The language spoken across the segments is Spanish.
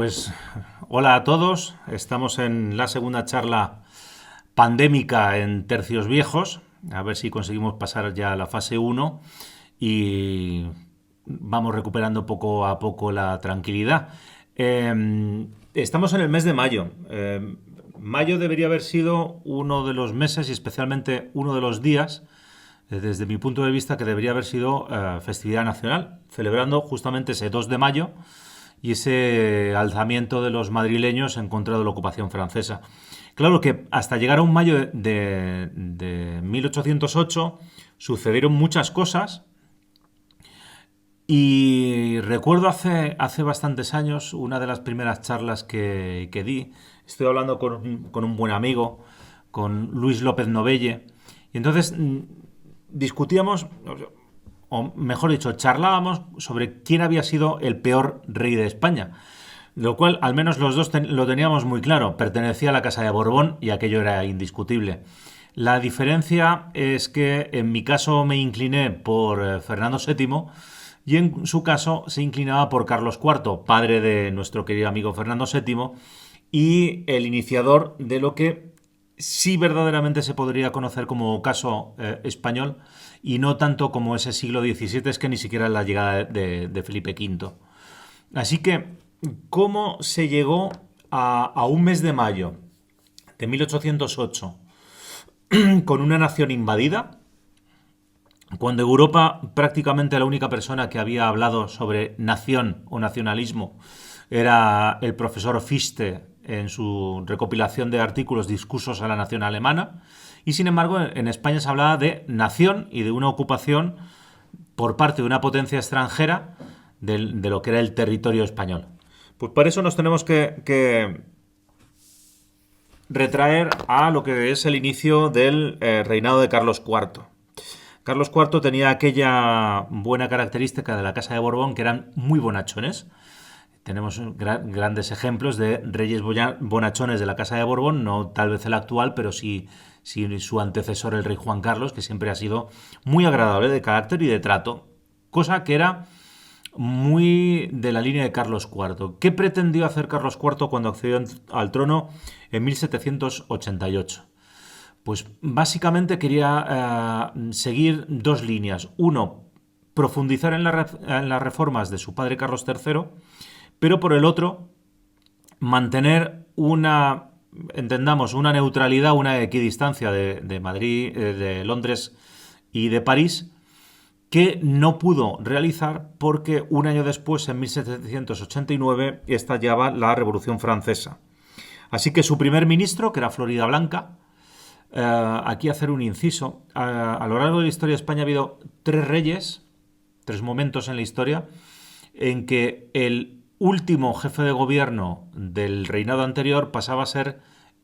Pues hola a todos, estamos en la segunda charla pandémica en Tercios Viejos, a ver si conseguimos pasar ya a la fase uno y vamos recuperando poco a poco la tranquilidad. Estamos en el mes de mayo. Mayo debería haber sido uno de los meses y especialmente uno de los días, desde mi punto de vista, que debería haber sido festividad nacional, celebrando justamente ese 2 de mayo y ese alzamiento de los madrileños en contra de la ocupación francesa. Claro que hasta llegar a un mayo de 1808 sucedieron muchas cosas y recuerdo hace bastantes años una de las primeras charlas que di. Estoy hablando con un buen amigo, con Luis López Novelle, y entonces discutíamos, o mejor dicho, charlábamos sobre quién había sido el peor rey de España. Lo cual, al menos los dos lo teníamos muy claro. Pertenecía a la Casa de Borbón y aquello era indiscutible. La diferencia es que en mi caso me incliné por Fernando VII y en su caso se inclinaba por Carlos IV, padre de nuestro querido amigo Fernando VII y el iniciador de lo que sí verdaderamente se podría conocer como caso español y no tanto como ese siglo XVII, es que ni siquiera la llegada de Felipe V. Así que, ¿cómo se llegó a un mes de mayo de 1808 con una nación invadida? Cuando Europa prácticamente la única persona que había hablado sobre nación o nacionalismo era el profesor Fichte en su recopilación de artículos Discursos a la nación alemana, y sin embargo en España se hablaba de nación y de una ocupación por parte de una potencia extranjera de lo que era el territorio español. Pues para eso nos tenemos que retraer a lo que es el inicio del reinado de Carlos IV. Carlos IV tenía aquella buena característica de la Casa de Borbón, que eran muy bonachones. Tenemos grandes ejemplos de reyes bonachones de la Casa de Borbón, no tal vez el actual, pero sí su antecesor, el rey Juan Carlos, que siempre ha sido muy agradable de carácter y de trato, cosa que era muy de la línea de Carlos IV. ¿Qué pretendió hacer Carlos IV cuando accedió al trono en 1788? Pues básicamente quería seguir dos líneas. Uno, profundizar en las reformas de su padre Carlos III, pero por el otro, mantener una neutralidad, una equidistancia de Madrid, de Londres y de París, que no pudo realizar porque un año después, en 1789, estallaba la Revolución Francesa. Así que su primer ministro, que era Florida Blanca, aquí hacer un inciso, a lo largo de la historia de España ha habido tres reyes, tres momentos en la historia, en que el último jefe de gobierno del reinado anterior pasaba a ser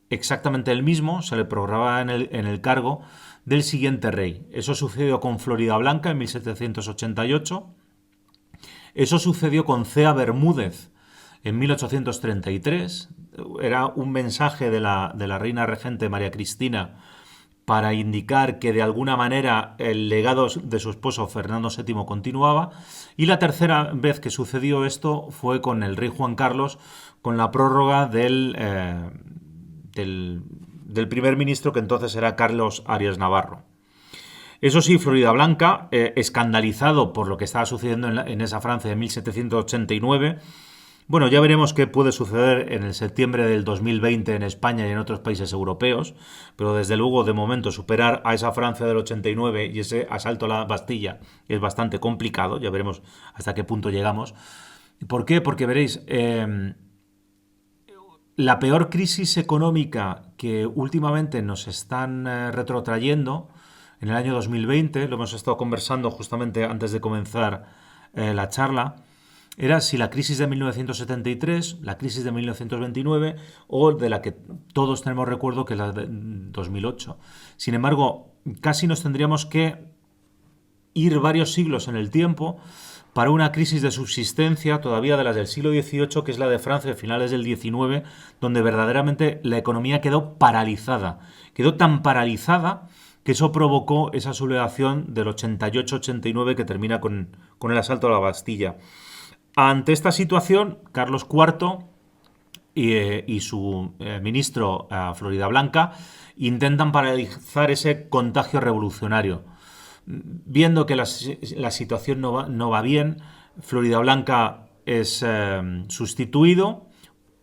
exactamente el mismo, se le prorrogaba en el cargo del siguiente rey. Eso sucedió con Florida Blanca en 1788. Eso sucedió con Cea Bermúdez en 1833. Era un mensaje de la reina regente María Cristina para indicar que de alguna manera el legado de su esposo Fernando VII continuaba. Y la tercera vez que sucedió esto fue con el rey Juan Carlos, con la prórroga del primer ministro, que entonces era Carlos Arias Navarro. Eso sí, Florida Blanca, escandalizado por lo que estaba sucediendo en esa Francia de 1789, bueno, ya veremos qué puede suceder en el septiembre del 2020 en España y en otros países europeos, pero desde luego, de momento, superar a esa Francia del 89 y ese asalto a la Bastilla es bastante complicado. Ya veremos hasta qué punto llegamos. ¿Por qué? Porque veréis, la peor crisis económica que últimamente nos están retrotrayendo en el año 2020, lo hemos estado conversando justamente antes de comenzar la charla, era si la crisis de 1973, la crisis de 1929 o de la que todos tenemos recuerdo, que es la de 2008. Sin embargo, casi nos tendríamos que ir varios siglos en el tiempo para una crisis de subsistencia todavía de las del siglo XVIII, que es la de Francia de finales del XIX, donde verdaderamente la economía quedó paralizada. Quedó tan paralizada que eso provocó esa sublevación del 88-89 que termina con el asalto a la Bastilla. Ante esta situación, Carlos IV y su ministro Floridablanca intentan paralizar ese contagio revolucionario. Viendo que la situación no va bien, Floridablanca es sustituido.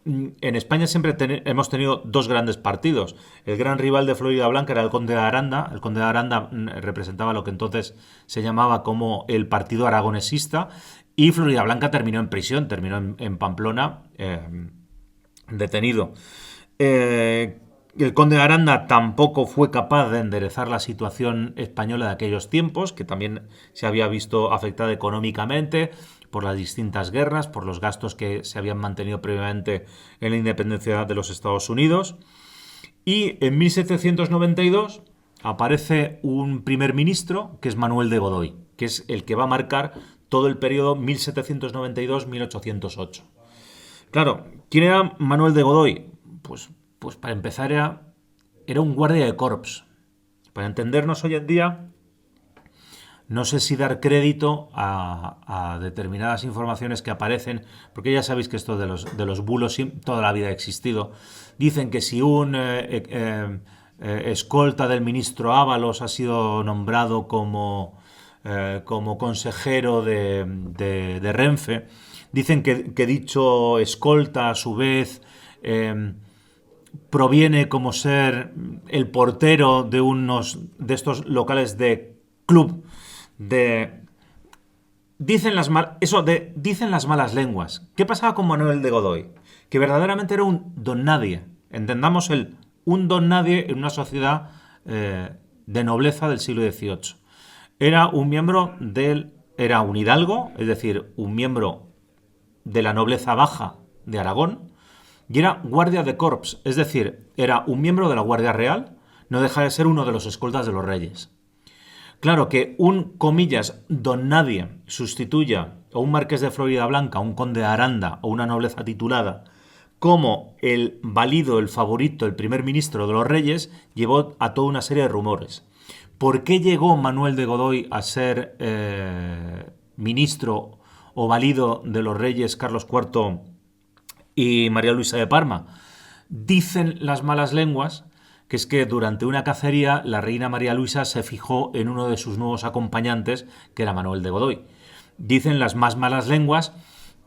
En España siempre hemos tenido dos grandes partidos. El gran rival de Floridablanca era el Conde de Aranda. El Conde de Aranda representaba lo que entonces se llamaba como el Partido Aragonesista, y Floridablanca terminó en prisión, terminó en Pamplona, detenido. El Conde de Aranda tampoco fue capaz de enderezar la situación española de aquellos tiempos, que también se había visto afectada económicamente por las distintas guerras, por los gastos que se habían mantenido previamente en la independencia de los Estados Unidos. Y en 1792 aparece un primer ministro, que es Manuel de Godoy, que es el que va a marcar todo el periodo 1792-1808. Claro, ¿quién era Manuel de Godoy? Pues para empezar era un guardia de corps. Para entendernos hoy en día, no sé si dar crédito a determinadas informaciones que aparecen, porque ya sabéis que esto de los bulos toda la vida ha existido. Dicen que si un escolta del ministro Ábalos ha sido nombrado como consejero de Renfe, dicen que dicho escolta a su vez proviene como ser el portero de estos locales de club. Dicen las malas lenguas. ¿Qué pasaba con Manuel de Godoy? Que verdaderamente era un don nadie. Entendamos un don nadie en una sociedad de nobleza del siglo XVIII. Era un hidalgo, es decir, un miembro de la nobleza baja de Aragón, y era guardia de corps, es decir, era un miembro de la Guardia Real, no deja de ser uno de los escoltas de los reyes. Claro que un, comillas, don nadie sustituya a un marqués de Floridablanca, un conde de Aranda o una nobleza titulada como el valido, el favorito, el primer ministro de los reyes, llevó a toda una serie de rumores. ¿Por qué llegó Manuel de Godoy a ser ministro o valido de los reyes Carlos IV y María Luisa de Parma? Dicen las malas lenguas que es que durante una cacería la reina María Luisa se fijó en uno de sus nuevos acompañantes, que era Manuel de Godoy. Dicen las más malas lenguas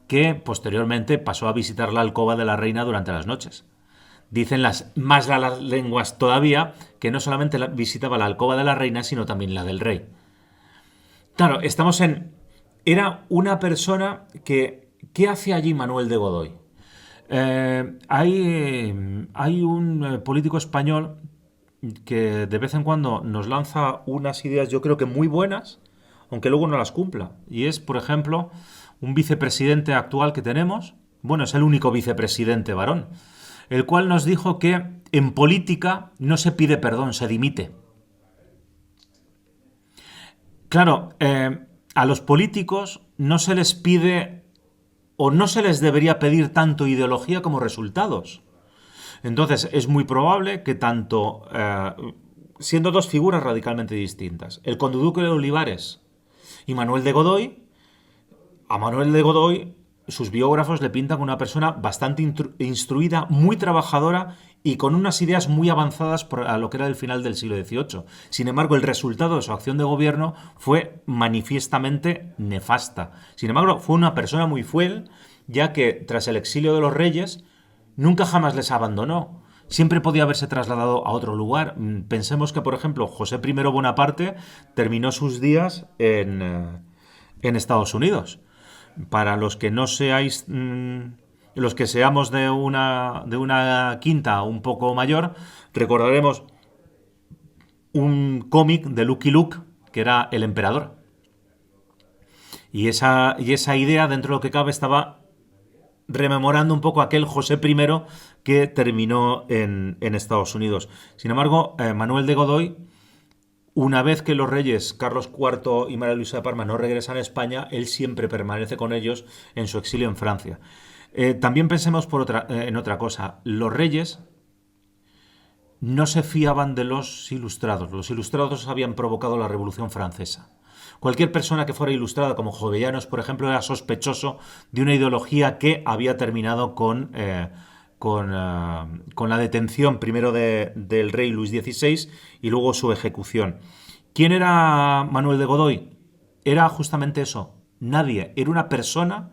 que posteriormente pasó a visitar la alcoba de la reina durante las noches. Dicen las más malas lenguas todavía que no solamente visitaba la alcoba de la reina, sino también la del rey. Claro, era una persona que... ¿Qué hace allí Manuel de Godoy? Hay un político español que de vez en cuando nos lanza unas ideas, yo creo que muy buenas, aunque luego no las cumpla. Y es, por ejemplo, un vicepresidente actual que tenemos, bueno, es el único vicepresidente varón, el cual nos dijo que en política no se pide perdón, se dimite. Claro, a los políticos no se les pide o no se les debería pedir tanto ideología como resultados. Entonces es muy probable que tanto, siendo dos figuras radicalmente distintas, el conde duque de Olivares y Manuel de Godoy, a Manuel de Godoy sus biógrafos le pintan como una persona bastante instruida, muy trabajadora y con unas ideas muy avanzadas a lo que era el final del siglo XVIII. Sin embargo, el resultado de su acción de gobierno fue manifiestamente nefasta. Sin embargo, fue una persona muy fiel, ya que tras el exilio de los reyes nunca jamás les abandonó. Siempre podía haberse trasladado a otro lugar. Pensemos que, por ejemplo, José I Bonaparte terminó sus días en Estados Unidos. Para los que no seáis... los que seamos de una quinta un poco mayor, recordaremos un cómic de Lucky Luke, que era El Emperador. Y esa idea, dentro de lo que cabe, estaba rememorando un poco aquel José I que terminó en Estados Unidos. Sin embargo, Manuel de Godoy, una vez que los reyes Carlos IV y María Luisa de Parma no regresan a España, él siempre permanece con ellos en su exilio en Francia. También pensemos en otra cosa. Los reyes no se fiaban de los ilustrados. Los ilustrados habían provocado la Revolución Francesa. Cualquier persona que fuera ilustrada, como Jovellanos, por ejemplo, era sospechoso de una ideología que había terminado con con la detención primero del rey Luis XVI y luego su ejecución. ¿Quién era Manuel de Godoy? Era justamente eso, nadie. Era una persona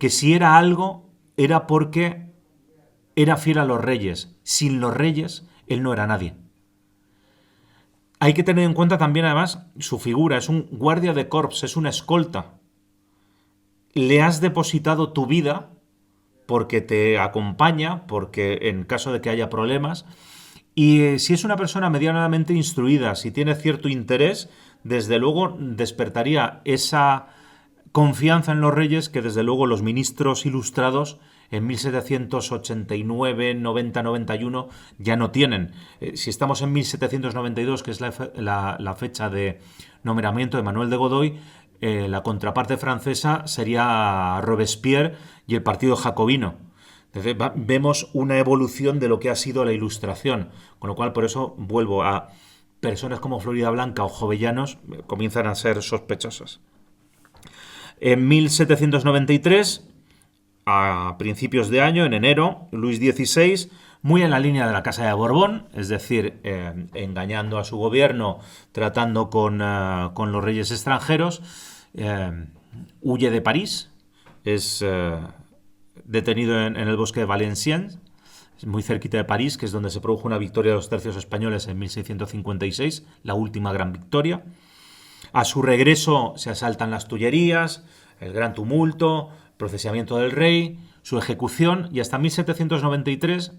que si era algo era porque era fiel a los reyes. Sin los reyes, él no era nadie. Hay que tener en cuenta también, además, su figura. Es un guardia de corps, es una escolta. Le has depositado tu vida porque te acompaña, porque en caso de que haya problemas. Y si es una persona medianamente instruida, si tiene cierto interés, desde luego despertaría esa confianza en los reyes que desde luego los ministros ilustrados en 1789, 90, 91 ya no tienen. Si estamos en 1792, que es la fecha de nombramiento de Manuel de Godoy, la contraparte francesa sería Robespierre y el partido jacobino. Entonces, vemos una evolución de lo que ha sido la Ilustración, con lo cual por eso vuelvo a personas como Florida Blanca o Jovellanos comienzan a ser sospechosas. En 1793, a principios de año, en enero, Luis XVI, muy en la línea de la Casa de Borbón, es decir, engañando a su gobierno, tratando con los reyes extranjeros, huye de París, es detenido en el bosque de Valenciennes, muy cerquita de París, que es donde se produjo una victoria de los tercios españoles en 1656, la última gran victoria. A su regreso se asaltan las Tullerías, el gran tumulto, procesamiento del rey, su ejecución, y hasta 1793,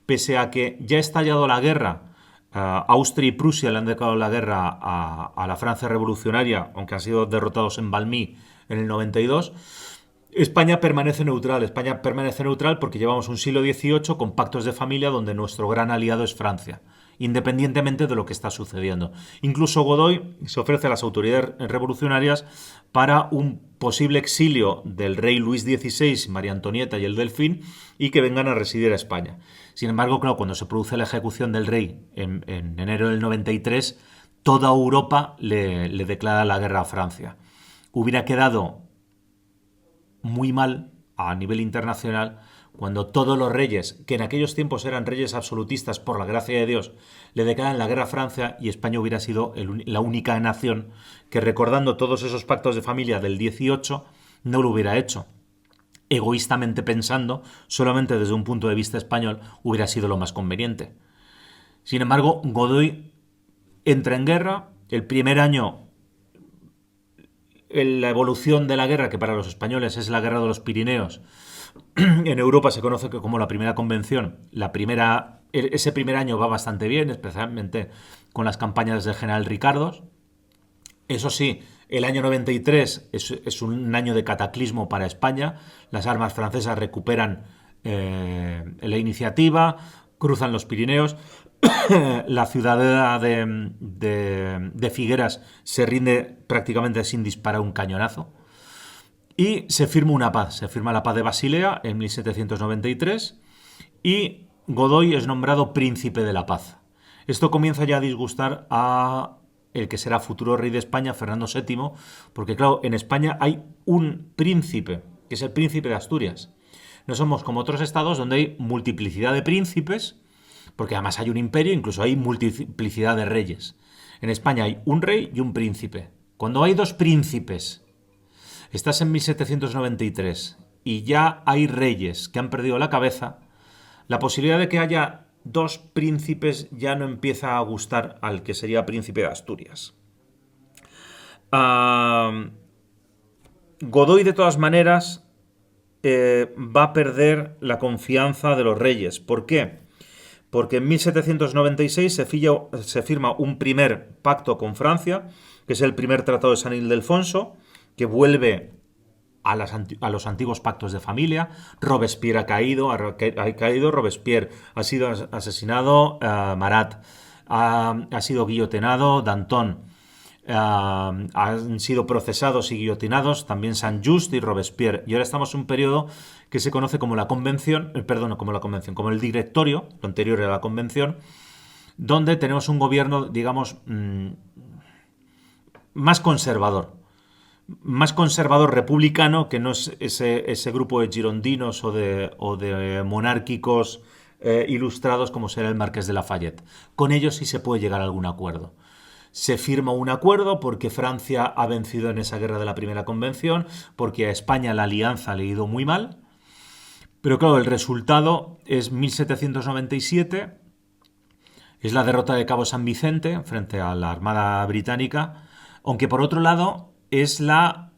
pese a que ya ha estallado la guerra, Austria y Prusia le han declarado la guerra a la Francia revolucionaria, aunque han sido derrotados en Valmy en el 92, España permanece neutral. España permanece neutral porque llevamos un siglo XVIII con pactos de familia donde nuestro gran aliado es Francia, independientemente de lo que está sucediendo. Incluso Godoy se ofrece a las autoridades revolucionarias para un posible exilio del rey Luis XVI, María Antonieta y el Delfín, y que vengan a residir a España. Sin embargo, claro, cuando se produce la ejecución del rey en enero del 93, toda Europa le declara la guerra a Francia. Hubiera quedado muy mal a nivel internacional cuando todos los reyes, que en aquellos tiempos eran reyes absolutistas por la gracia de Dios, le declaran la guerra a Francia y España hubiera sido la única nación que, recordando todos esos pactos de familia del 18, no lo hubiera hecho. Egoístamente pensando, solamente desde un punto de vista español, hubiera sido lo más conveniente. Sin embargo, Godoy entra en guerra. El primer año, la evolución de la guerra, que para los españoles es la guerra de los Pirineos, en Europa se conoce como la primera convención. Ese primer año va bastante bien, especialmente con las campañas del general Ricardos. Eso sí, el año 93 es un año de cataclismo para España. Las armas francesas recuperan la iniciativa, cruzan los Pirineos. La ciudadela de Figueras se rinde prácticamente sin disparar un cañonazo. Y se firma una paz, se firma la paz de Basilea en 1793 y Godoy es nombrado príncipe de la paz. Esto comienza ya a disgustar a el que será futuro rey de España, Fernando VII, porque claro, en España hay un príncipe, que es el príncipe de Asturias. No somos como otros estados donde hay multiplicidad de príncipes, porque además hay un imperio, incluso hay multiplicidad de reyes. En España hay un rey y un príncipe. Cuando hay dos príncipes, estás en 1793 y ya hay reyes que han perdido la cabeza, la posibilidad de que haya dos príncipes ya no empieza a gustar al que sería príncipe de Asturias. Godoy, de todas maneras, va a perder la confianza de los reyes. ¿Por qué? Porque en 1796 se firma un primer pacto con Francia, que es el primer Tratado de San Ildefonso, que vuelve a los antiguos pactos de familia. Robespierre ha caído, Robespierre ha sido asesinado, Marat ha sido guillotinado, Danton han sido procesados y guillotinados, también Saint-Just y Robespierre. Y ahora estamos en un periodo que se conoce como la convención, como el directorio, lo anterior era la convención, donde tenemos un gobierno, digamos, más conservador. más conservador republicano, que no es ese grupo de girondinos o de monárquicos ilustrados como será el Marqués de Lafayette. Con ellos sí se puede llegar a algún acuerdo. Se firma un acuerdo porque Francia ha vencido en esa guerra de la Primera Convención, porque a España la alianza le ha ido muy mal. Pero claro, el resultado es 1797, es la derrota de Cabo San Vicente frente a la Armada Británica, aunque por otro lado es la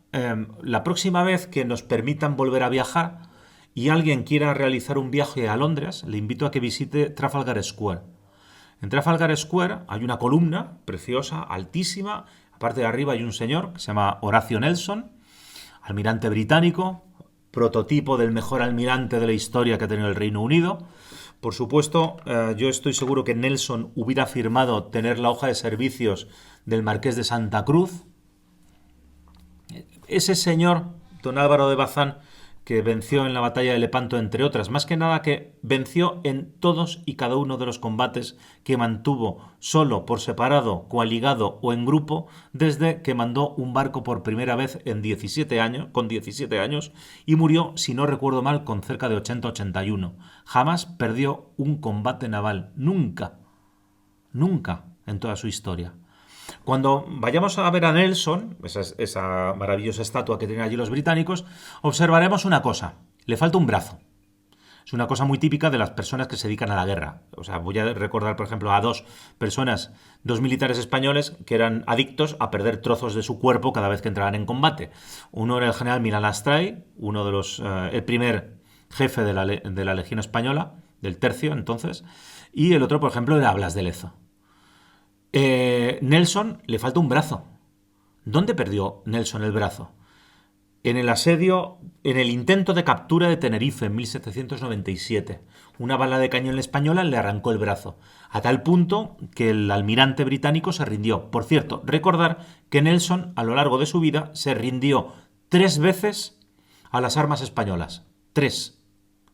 próxima vez que nos permitan volver a viajar y alguien quiera realizar un viaje a Londres, le invito a que visite Trafalgar Square. En Trafalgar Square hay una columna preciosa, altísima, aparte de arriba hay un señor que se llama Horatio Nelson, almirante británico, prototipo del mejor almirante de la historia que ha tenido el Reino Unido. Por supuesto, yo estoy seguro que Nelson hubiera firmado tener la hoja de servicios del Marqués de Santa Cruz. Ese señor, don Álvaro de Bazán, que venció en la batalla de Lepanto, entre otras, más que nada que venció en todos y cada uno de los combates que mantuvo solo, por separado, coaligado o en grupo, desde que mandó un barco por primera vez con 17 años, y murió, si no recuerdo mal, con cerca de 80-81. Jamás perdió un combate naval, nunca, nunca en toda su historia. Cuando vayamos a ver a Nelson, esa maravillosa estatua que tienen allí los británicos, observaremos una cosa: le falta un brazo. Es una cosa muy típica de las personas que se dedican a la guerra. O sea, voy a recordar, por ejemplo, a dos militares españoles que eran adictos a perder trozos de su cuerpo cada vez que entraban en combate. Uno era el general Milán Astray, el primer jefe de la Legión Española, del tercio entonces, y el otro, por ejemplo, era Blas de Lezo. Nelson le falta un brazo. ¿Dónde perdió Nelson el brazo? En el intento de captura de Tenerife en 1797. Una bala de cañón española le arrancó el brazo, a tal punto que el almirante británico se rindió. Por cierto, recordar que Nelson, a lo largo de su vida, se rindió 3 veces a las armas españolas. 3.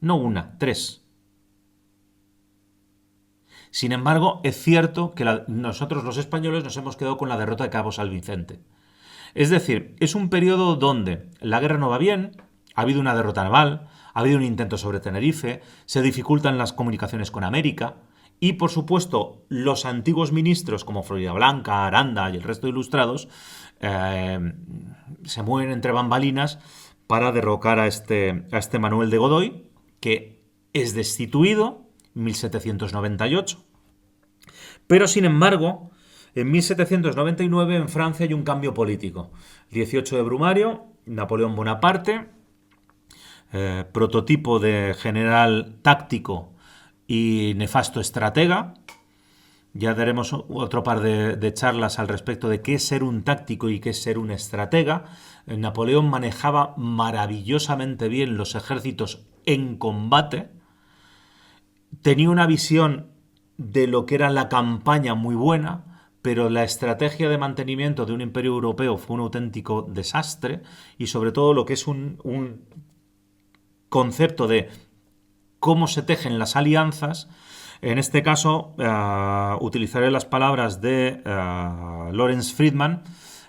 No una, 3. Sin embargo, es cierto que nosotros los españoles nos hemos quedado con la derrota de Cabo San Vicente. Es decir, es un periodo donde la guerra no va bien, ha habido una derrota naval, ha habido un intento sobre Tenerife, se dificultan las comunicaciones con América y, por supuesto, los antiguos ministros como Floridablanca, Aranda y el resto de ilustrados se mueven entre bambalinas para derrocar a este Manuel de Godoy, que es destituido en 1798. Pero, sin embargo, en 1799 en Francia hay un cambio político. 18 de Brumario, Napoleón Bonaparte, prototipo de general táctico y nefasto estratega. Ya daremos otro par de charlas al respecto de qué es ser un táctico y qué es ser un estratega. Napoleón manejaba maravillosamente bien los ejércitos en combate. Tenía una visión de lo que era la campaña muy buena, pero la estrategia de mantenimiento de un imperio europeo fue un auténtico desastre, y sobre todo lo que es un concepto de cómo se tejen las alianzas. En este caso, utilizaré las palabras de Lawrence Friedman.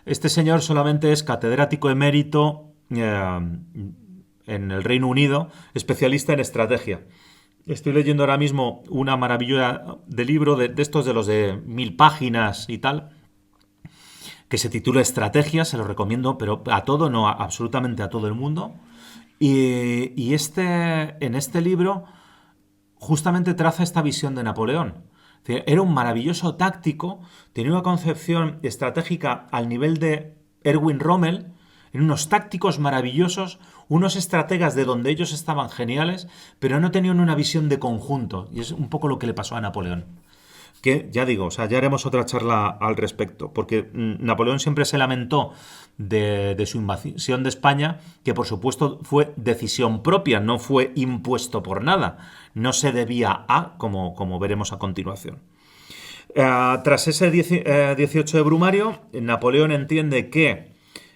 Este señor solamente es catedrático emérito en el Reino Unido, especialista en estrategia. Estoy leyendo ahora mismo una maravilla de libro de estos de los de 1000 páginas y tal, que se titula Estrategia, se lo recomiendo, pero absolutamente a todo el mundo. Y en este libro justamente traza esta visión de Napoleón. Era un maravilloso táctico, tenía una concepción estratégica al nivel de Erwin Rommel, en unos tácticos maravillosos, unos estrategas de donde ellos estaban geniales, pero no tenían una visión de conjunto. Y es un poco lo que le pasó a Napoleón. Que ya digo, ya haremos otra charla al respecto, porque Napoleón siempre se lamentó de su invasión de España, que por supuesto fue decisión propia, no fue impuesto por nada. No se debía como veremos a continuación. Tras ese 18 de Brumario, Napoleón entiende que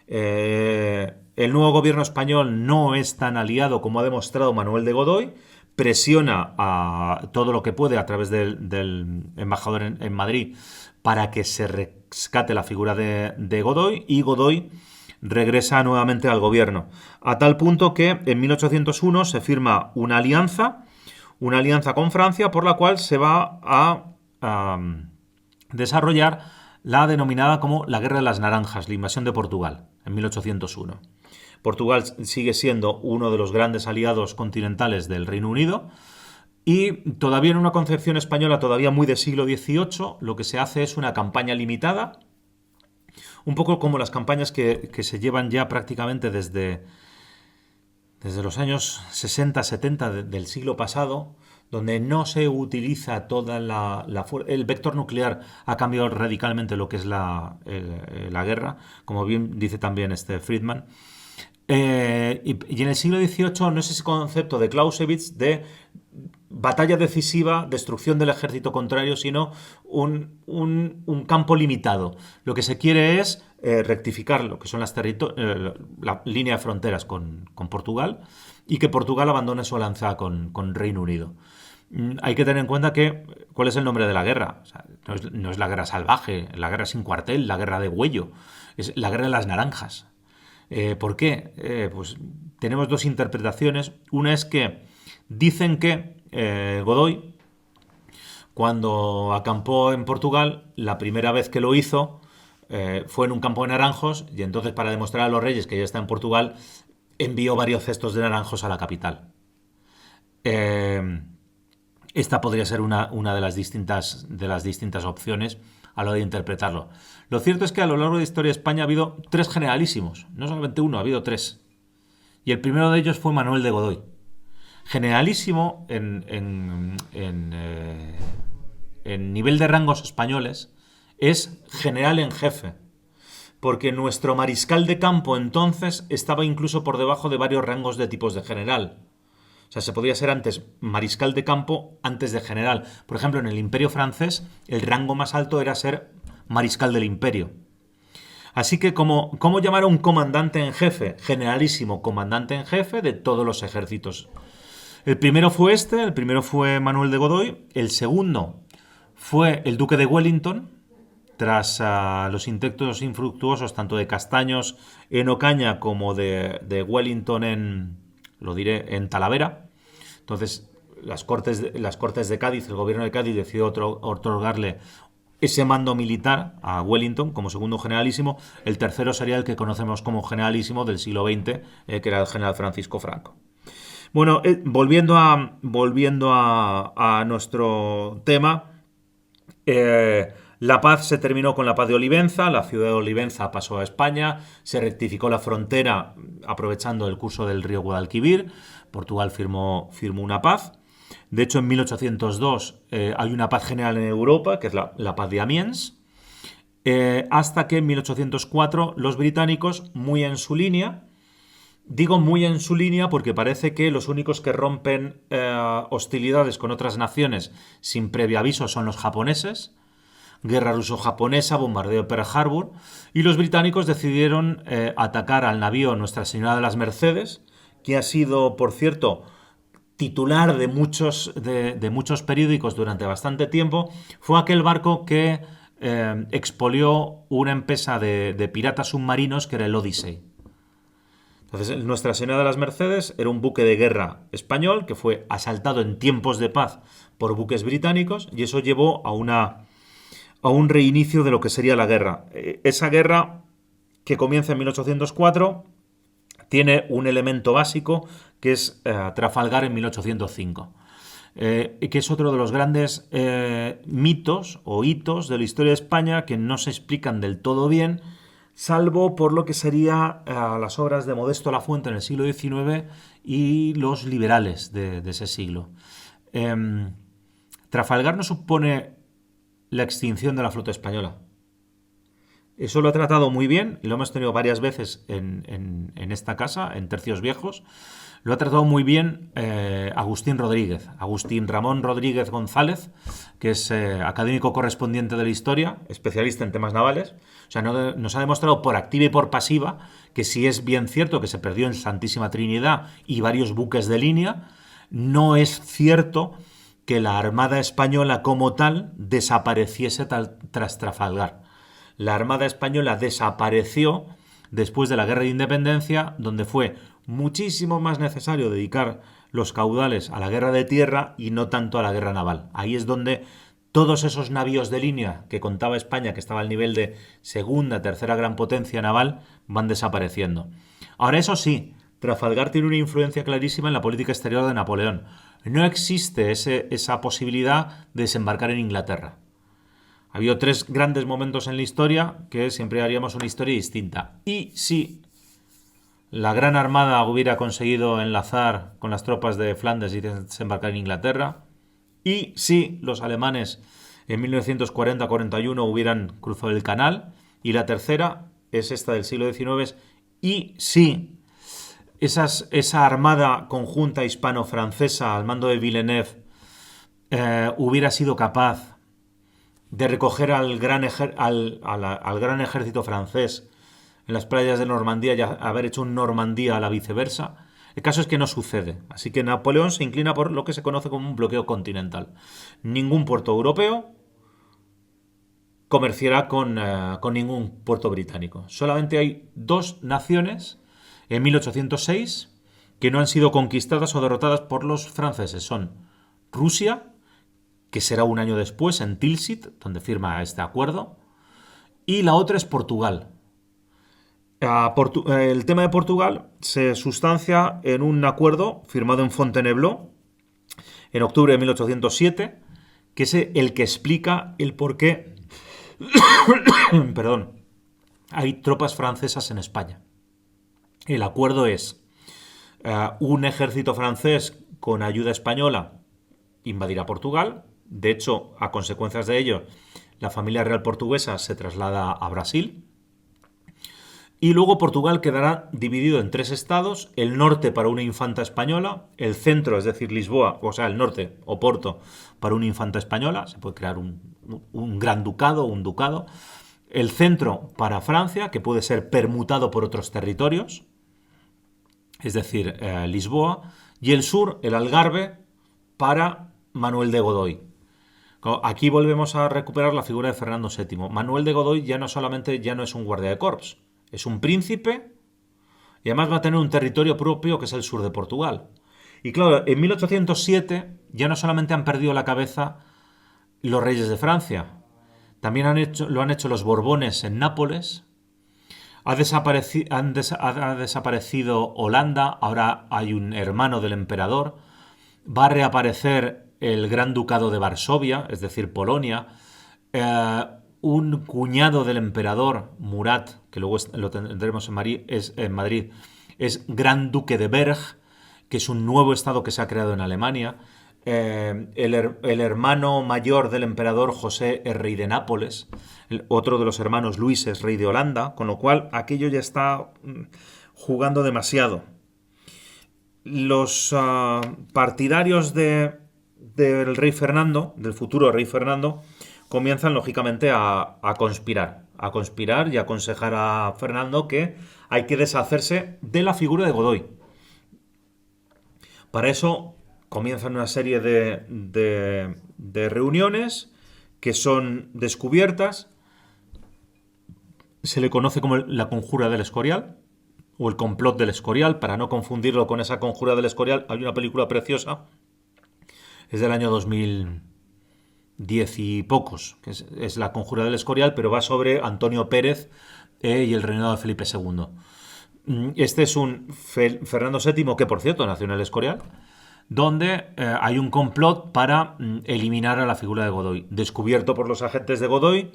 el nuevo gobierno español no es tan aliado como ha demostrado Manuel de Godoy, presiona a todo lo que puede a través del embajador en Madrid para que se rescate la figura de Godoy, y Godoy regresa nuevamente al gobierno. A tal punto que en 1801 se firma una alianza con Francia por la cual se va a desarrollar la denominada como la Guerra de las Naranjas, la invasión de Portugal, en 1801. Portugal sigue siendo uno de los grandes aliados continentales del Reino Unido y todavía en una concepción española todavía muy de siglo XVIII lo que se hace es una campaña limitada, un poco como las campañas que se llevan ya prácticamente desde los años 60-70 del siglo pasado, donde no se utiliza toda el vector nuclear ha cambiado radicalmente lo que es la guerra, como bien dice también Friedman. Y en el siglo XVIII no es ese concepto de Clausewitz de batalla decisiva, destrucción del ejército contrario, sino un campo limitado. Lo que se quiere es rectificar lo que son la línea de fronteras con Portugal y que Portugal abandone su alianza con Reino Unido. Hay que tener en cuenta ¿cuál es el nombre de la guerra? O sea, no es la guerra salvaje, la guerra sin cuartel, la guerra de Güello, es la guerra de las naranjas. ¿Por qué? Pues tenemos dos interpretaciones. Una es que dicen que Godoy, cuando acampó en Portugal, la primera vez que lo hizo fue en un campo de naranjos y entonces para demostrar a los reyes que ya está en Portugal envió varios cestos de naranjos a la capital. Esta podría ser una de las distintas opciones a la hora de interpretarlo. Lo cierto es que a lo largo de la historia de España ha habido tres generalísimos, no solamente uno, ha habido tres. Y el primero de ellos fue Manuel de Godoy. Generalísimo en nivel de rangos españoles es general en jefe, porque nuestro mariscal de campo entonces estaba incluso por debajo de varios rangos de tipos de general. O sea, se podía ser antes mariscal de campo antes de general. Por ejemplo, en el Imperio francés, el rango más alto era ser mariscal del imperio. Así que, ¿cómo llamar a un comandante en jefe? Generalísimo comandante en jefe de todos los ejércitos. El primero fue Manuel de Godoy. El segundo fue el duque de Wellington, tras los intentos infructuosos tanto de Castaños en Ocaña como de Wellington en Talavera. Entonces, las Cortes de Cádiz, el gobierno de Cádiz decidió otorgarle ese mando militar a Wellington como segundo generalísimo. El tercero sería el que conocemos como generalísimo del siglo XX, que era el general Francisco Franco. Bueno, volviendo a nuestro tema, la paz se terminó con la paz de Olivenza, la ciudad de Olivenza pasó a España, se rectificó la frontera aprovechando el curso del río Guadalquivir, Portugal firmó una paz. De hecho, en 1802 hay una paz general en Europa, que es la paz de Amiens, hasta que en 1804 los británicos, muy en su línea, digo muy en su línea porque parece que los únicos que rompen hostilidades con otras naciones sin previo aviso son los japoneses, guerra ruso-japonesa, bombardeo de Pearl Harbor, y los británicos decidieron atacar al navío Nuestra Señora de las Mercedes, que ha sido, por cierto, titular de muchos periódicos durante bastante tiempo. Fue aquel barco que expolió una empresa de piratas submarinos que era el Odyssey. Entonces, Nuestra Señora de las Mercedes era un buque de guerra español que fue asaltado en tiempos de paz por buques británicos y eso llevó a un reinicio de lo que sería la guerra. Esa guerra, que comienza en 1804, tiene un elemento básico que es Trafalgar en 1805, que es otro de los grandes mitos o hitos de la historia de España que no se explican del todo bien, salvo por lo que sería las obras de Modesto Lafuente en el siglo XIX y los liberales de ese siglo. Trafalgar no supone la extinción de la flota española. Eso lo ha tratado muy bien, y lo hemos tenido varias veces en esta casa, en Tercios Viejos. Lo ha tratado muy bien Agustín Ramón Rodríguez González, que es académico correspondiente de la historia, especialista en temas navales. O sea, nos ha demostrado por activa y por pasiva que si es bien cierto que se perdió en Santísima Trinidad y varios buques de línea, no es cierto que la Armada Española como tal desapareciese tras Trafalgar. La Armada Española desapareció después de la Guerra de Independencia, donde fue muchísimo más necesario dedicar los caudales a la guerra de tierra y no tanto a la guerra naval. Ahí es donde todos esos navíos de línea que contaba España, que estaba al nivel de segunda, tercera gran potencia naval, van desapareciendo. Ahora, eso sí, Trafalgar tiene una influencia clarísima en la política exterior de Napoleón. No existe esa posibilidad de desembarcar en Inglaterra. Ha habido 3 grandes momentos en la historia que siempre haríamos una historia distinta. Y si la Gran Armada hubiera conseguido enlazar con las tropas de Flandes y desembarcar en Inglaterra, y si los alemanes en 1940-41 hubieran cruzado el canal, y la tercera es esta del siglo XIX, y si esa armada conjunta hispano-francesa al mando de Villeneuve hubiera sido capaz de recoger al gran ejército francés en las playas de Normandía y haber hecho un Normandía a la viceversa. El caso es que no sucede. Así que Napoleón se inclina por lo que se conoce como un bloqueo continental. Ningún puerto europeo comerciará con ningún puerto británico. Solamente hay 2 naciones en 1806 que no han sido conquistadas o derrotadas por los franceses. Son Rusia, que será un año después en Tilsit, donde firma este acuerdo, y la otra es Portugal. El tema de Portugal se sustancia en un acuerdo firmado en Fontainebleau en octubre de 1807, que es el que explica el por qué perdón, hay tropas francesas en España. El acuerdo es un ejército francés con ayuda española invadirá Portugal. De hecho, a consecuencias de ello, la familia real portuguesa se traslada a Brasil. Y luego Portugal quedará dividido en 3 estados, el norte para una infanta española, el centro, es decir, Lisboa, o sea, el norte, Oporto, para una infanta española, se puede crear un gran ducado, un ducado, el centro para Francia, que puede ser permutado por otros territorios, es decir, Lisboa, y el sur, el Algarve, para Manuel de Godoy. Aquí volvemos a recuperar la figura de Fernando VII. Manuel de Godoy ya no es un guardia de corps, es un príncipe y además va a tener un territorio propio que es el sur de Portugal. Y claro, en 1807 ya no solamente han perdido la cabeza los reyes de Francia, también lo han hecho los Borbones en Nápoles, ha desaparecido Holanda, ahora hay un hermano del emperador, va a reaparecer el Gran Ducado de Varsovia, es decir, Polonia, un cuñado del emperador, Murat, que luego lo tendremos en Madrid, es Gran Duque de Berg, que es un nuevo estado que se ha creado en Alemania. El hermano mayor del emperador, José, es rey de Nápoles. Otro de los hermanos, Luis, es rey de Holanda, con lo cual aquello ya está jugando demasiado. Los partidarios del rey Fernando, del futuro rey Fernando, comienzan lógicamente a conspirar y a aconsejar a Fernando que hay que deshacerse de la figura de Godoy. Para eso comienzan una serie de reuniones que son descubiertas. Se le conoce como la conjura del Escorial o el complot del Escorial, para no confundirlo con esa conjura del Escorial. Hay una película preciosa, es del año 2010 y pocos, que es La conjura del Escorial, pero va sobre Antonio Pérez y el reinado de Felipe II. Este es un Fernando VII que, por cierto, nació en el Escorial, donde hay un complot para eliminar a la figura de Godoy. Descubierto por los agentes de Godoy,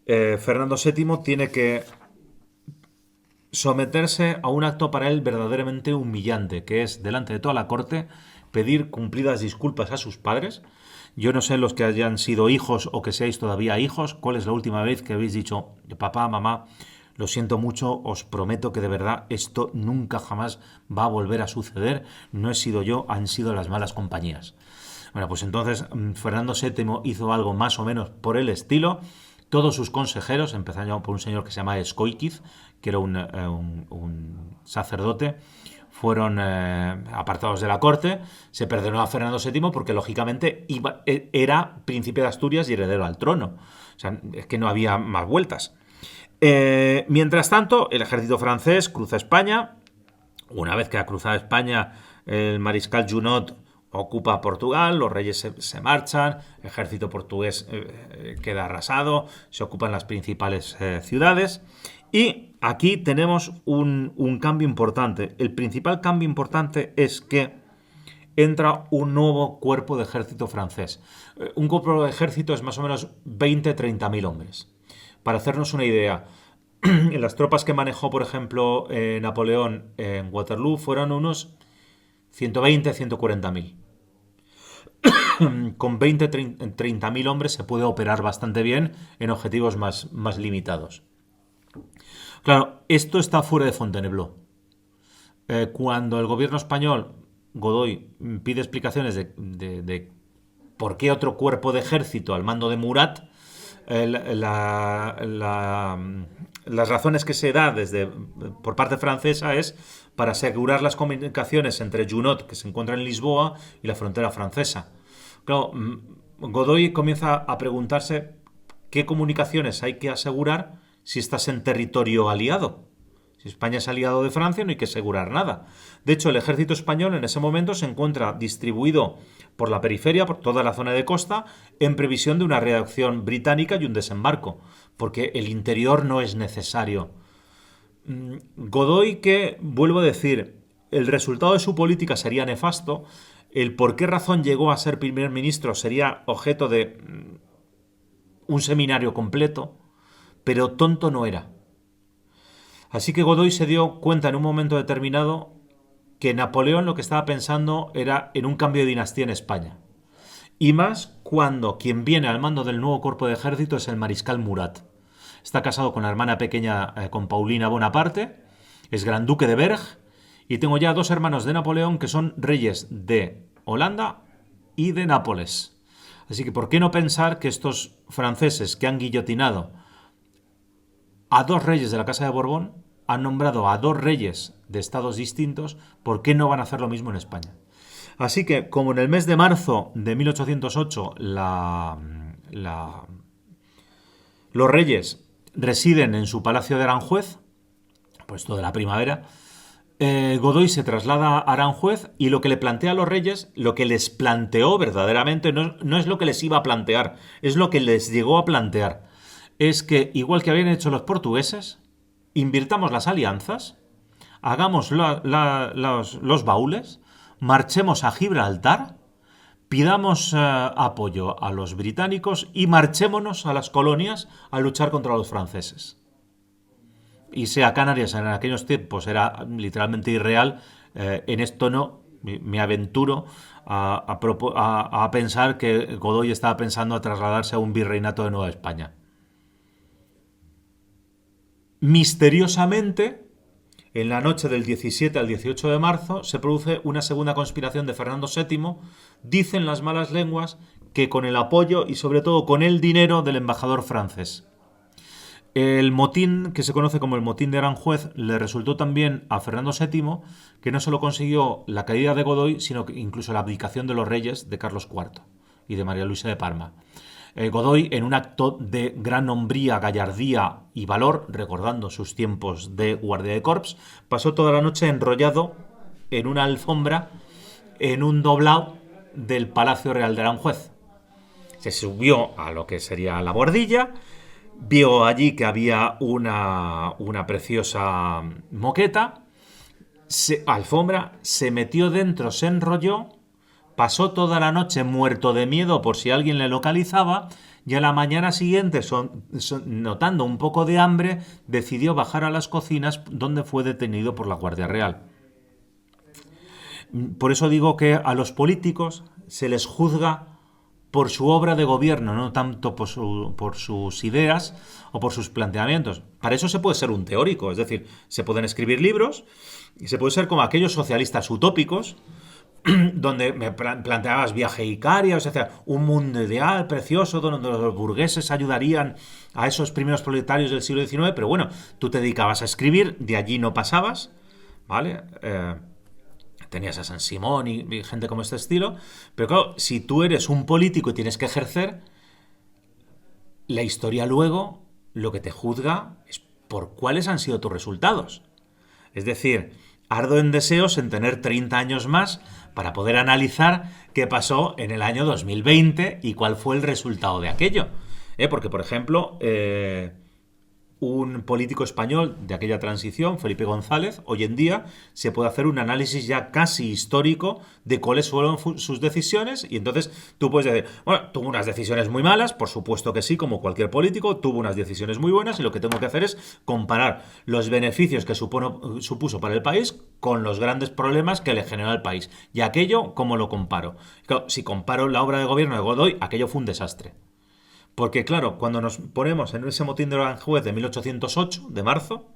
Fernando VII tiene que someterse a un acto para él verdaderamente humillante, que es, delante de toda la corte, pedir cumplidas disculpas a sus padres. Yo no sé los que hayan sido hijos o que seáis todavía hijos, cuál es la última vez que habéis dicho, papá, mamá, lo siento mucho, os prometo que de verdad esto nunca jamás va a volver a suceder, no he sido yo, han sido las malas compañías. Bueno, pues entonces Fernando VII hizo algo más o menos por el estilo. Todos sus consejeros, empezando por un señor que se llama Escóiquiz, que era un sacerdote, fueron apartados de la corte. Se perdonó a Fernando VII porque lógicamente era príncipe de Asturias y heredero al trono. O sea, es que no había más vueltas. Mientras tanto, el ejército francés cruza España. Una vez que ha cruzado España, el mariscal Junot ocupa Portugal, los reyes se marchan, el ejército portugués queda arrasado, se ocupan las principales ciudades. Y aquí tenemos un cambio importante. El principal cambio importante es que entra un nuevo cuerpo de ejército francés. Un cuerpo de ejército es más o menos 20-30 mil hombres. Para hacernos una idea, en las tropas que manejó, por ejemplo, Napoleón en Waterloo fueron unos 120-140 mil. Con 20-30 mil hombres se puede operar bastante bien en objetivos más limitados. Claro, esto está fuera de Fontainebleau. Cuando el gobierno español, Godoy, pide explicaciones de por qué otro cuerpo de ejército al mando de Murat, las razones que se da por parte francesa es para asegurar las comunicaciones entre Junot, que se encuentra en Lisboa, y la frontera francesa. Claro, Godoy comienza a preguntarse qué comunicaciones hay que asegurar si estás en territorio aliado. Si España es aliado de Francia, no hay que asegurar nada. De hecho, el ejército español en ese momento se encuentra distribuido por la periferia, por toda la zona de costa, en previsión de una reacción británica y un desembarco, porque el interior no es necesario. Godoy, que, vuelvo a decir, el resultado de su política sería nefasto, el por qué razón llegó a ser primer ministro sería objeto de un seminario completo, pero tonto no era. Así que Godoy se dio cuenta en un momento determinado que Napoleón lo que estaba pensando era en un cambio de dinastía en España. Y más cuando quien viene al mando del nuevo cuerpo de ejército es el mariscal Murat. Está casado con la hermana pequeña, con Paulina Bonaparte, es gran duque de Berg, y tengo ya 2 hermanos de Napoleón que son reyes de Holanda y de Nápoles. Así que ¿por qué no pensar que estos franceses que han guillotinado a 2 reyes de la Casa de Borbón, han nombrado a 2 reyes de estados distintos, ¿por qué no van a hacer lo mismo en España? Así que, como en el mes de marzo de 1808 los reyes residen en su palacio de Aranjuez, pues toda la primavera, Godoy se traslada a Aranjuez y lo que le plantea a los reyes, lo que les planteó verdaderamente, no es lo que les iba a plantear, es lo que les llegó a plantear. Es que, igual que habían hecho los portugueses, invirtamos las alianzas, hagamos los baúles, marchemos a Gibraltar, pidamos apoyo a los británicos y marchémonos a las colonias a luchar contra los franceses. Y sea Canarias en aquellos tiempos era literalmente irreal, en esto no me aventuro a pensar que Godoy estaba pensando a trasladarse a un virreinato de Nueva España. Misteriosamente, en la noche del 17 al 18 de marzo se produce una segunda conspiración de Fernando VII, dicen las malas lenguas que con el apoyo y sobre todo con el dinero del embajador francés. El motín, que se conoce como el motín de Aranjuez, le resultó también a Fernando VII, que no solo consiguió la caída de Godoy, sino que incluso la abdicación de los reyes de Carlos IV y de María Luisa de Parma. Godoy, en un acto de gran hombría, gallardía y valor, recordando sus tiempos de guardia de corps, pasó toda la noche enrollado en una alfombra en un doblado del Palacio Real de Aranjuez. Se subió a lo que sería la bordilla, vio allí que había una preciosa moqueta, alfombra, se metió dentro, se enrolló, pasó toda la noche muerto de miedo por si alguien le localizaba y a la mañana siguiente, notando un poco de hambre, decidió bajar a las cocinas donde fue detenido por la Guardia Real. Por eso digo que a los políticos se les juzga por su obra de gobierno, no tanto por sus ideas o por sus planteamientos. Para eso se puede ser un teórico, es decir, se pueden escribir libros y se puede ser como aquellos socialistas utópicos donde me planteabas viaje Icaria, o sea, un mundo ideal, precioso, donde los burgueses ayudarían a esos primeros proletarios del siglo XIX, pero bueno, tú te dedicabas a escribir, de allí no pasabas, ¿vale? Tenías a San Simón y gente como este estilo, pero claro, si tú eres un político y tienes que ejercer, la historia luego lo que te juzga es por cuáles han sido tus resultados. Es decir, ardo en deseos en tener 30 años más para poder analizar qué pasó en el año 2020 y cuál fue el resultado de aquello. Porque, por ejemplo, un político español de aquella transición, Felipe González, hoy en día se puede hacer un análisis ya casi histórico de cuáles fueron sus decisiones, y entonces tú puedes decir, bueno, tuvo unas decisiones muy malas, por supuesto que sí, como cualquier político, tuvo unas decisiones muy buenas, y lo que tengo que hacer es comparar los beneficios que supuso para el país con los grandes problemas que le generó al país. Y aquello, ¿cómo lo comparo? Claro, si comparo la obra de gobierno de Godoy, aquello fue un desastre. Porque, claro, cuando nos ponemos en ese motín de Aranjuez de 1808, de marzo,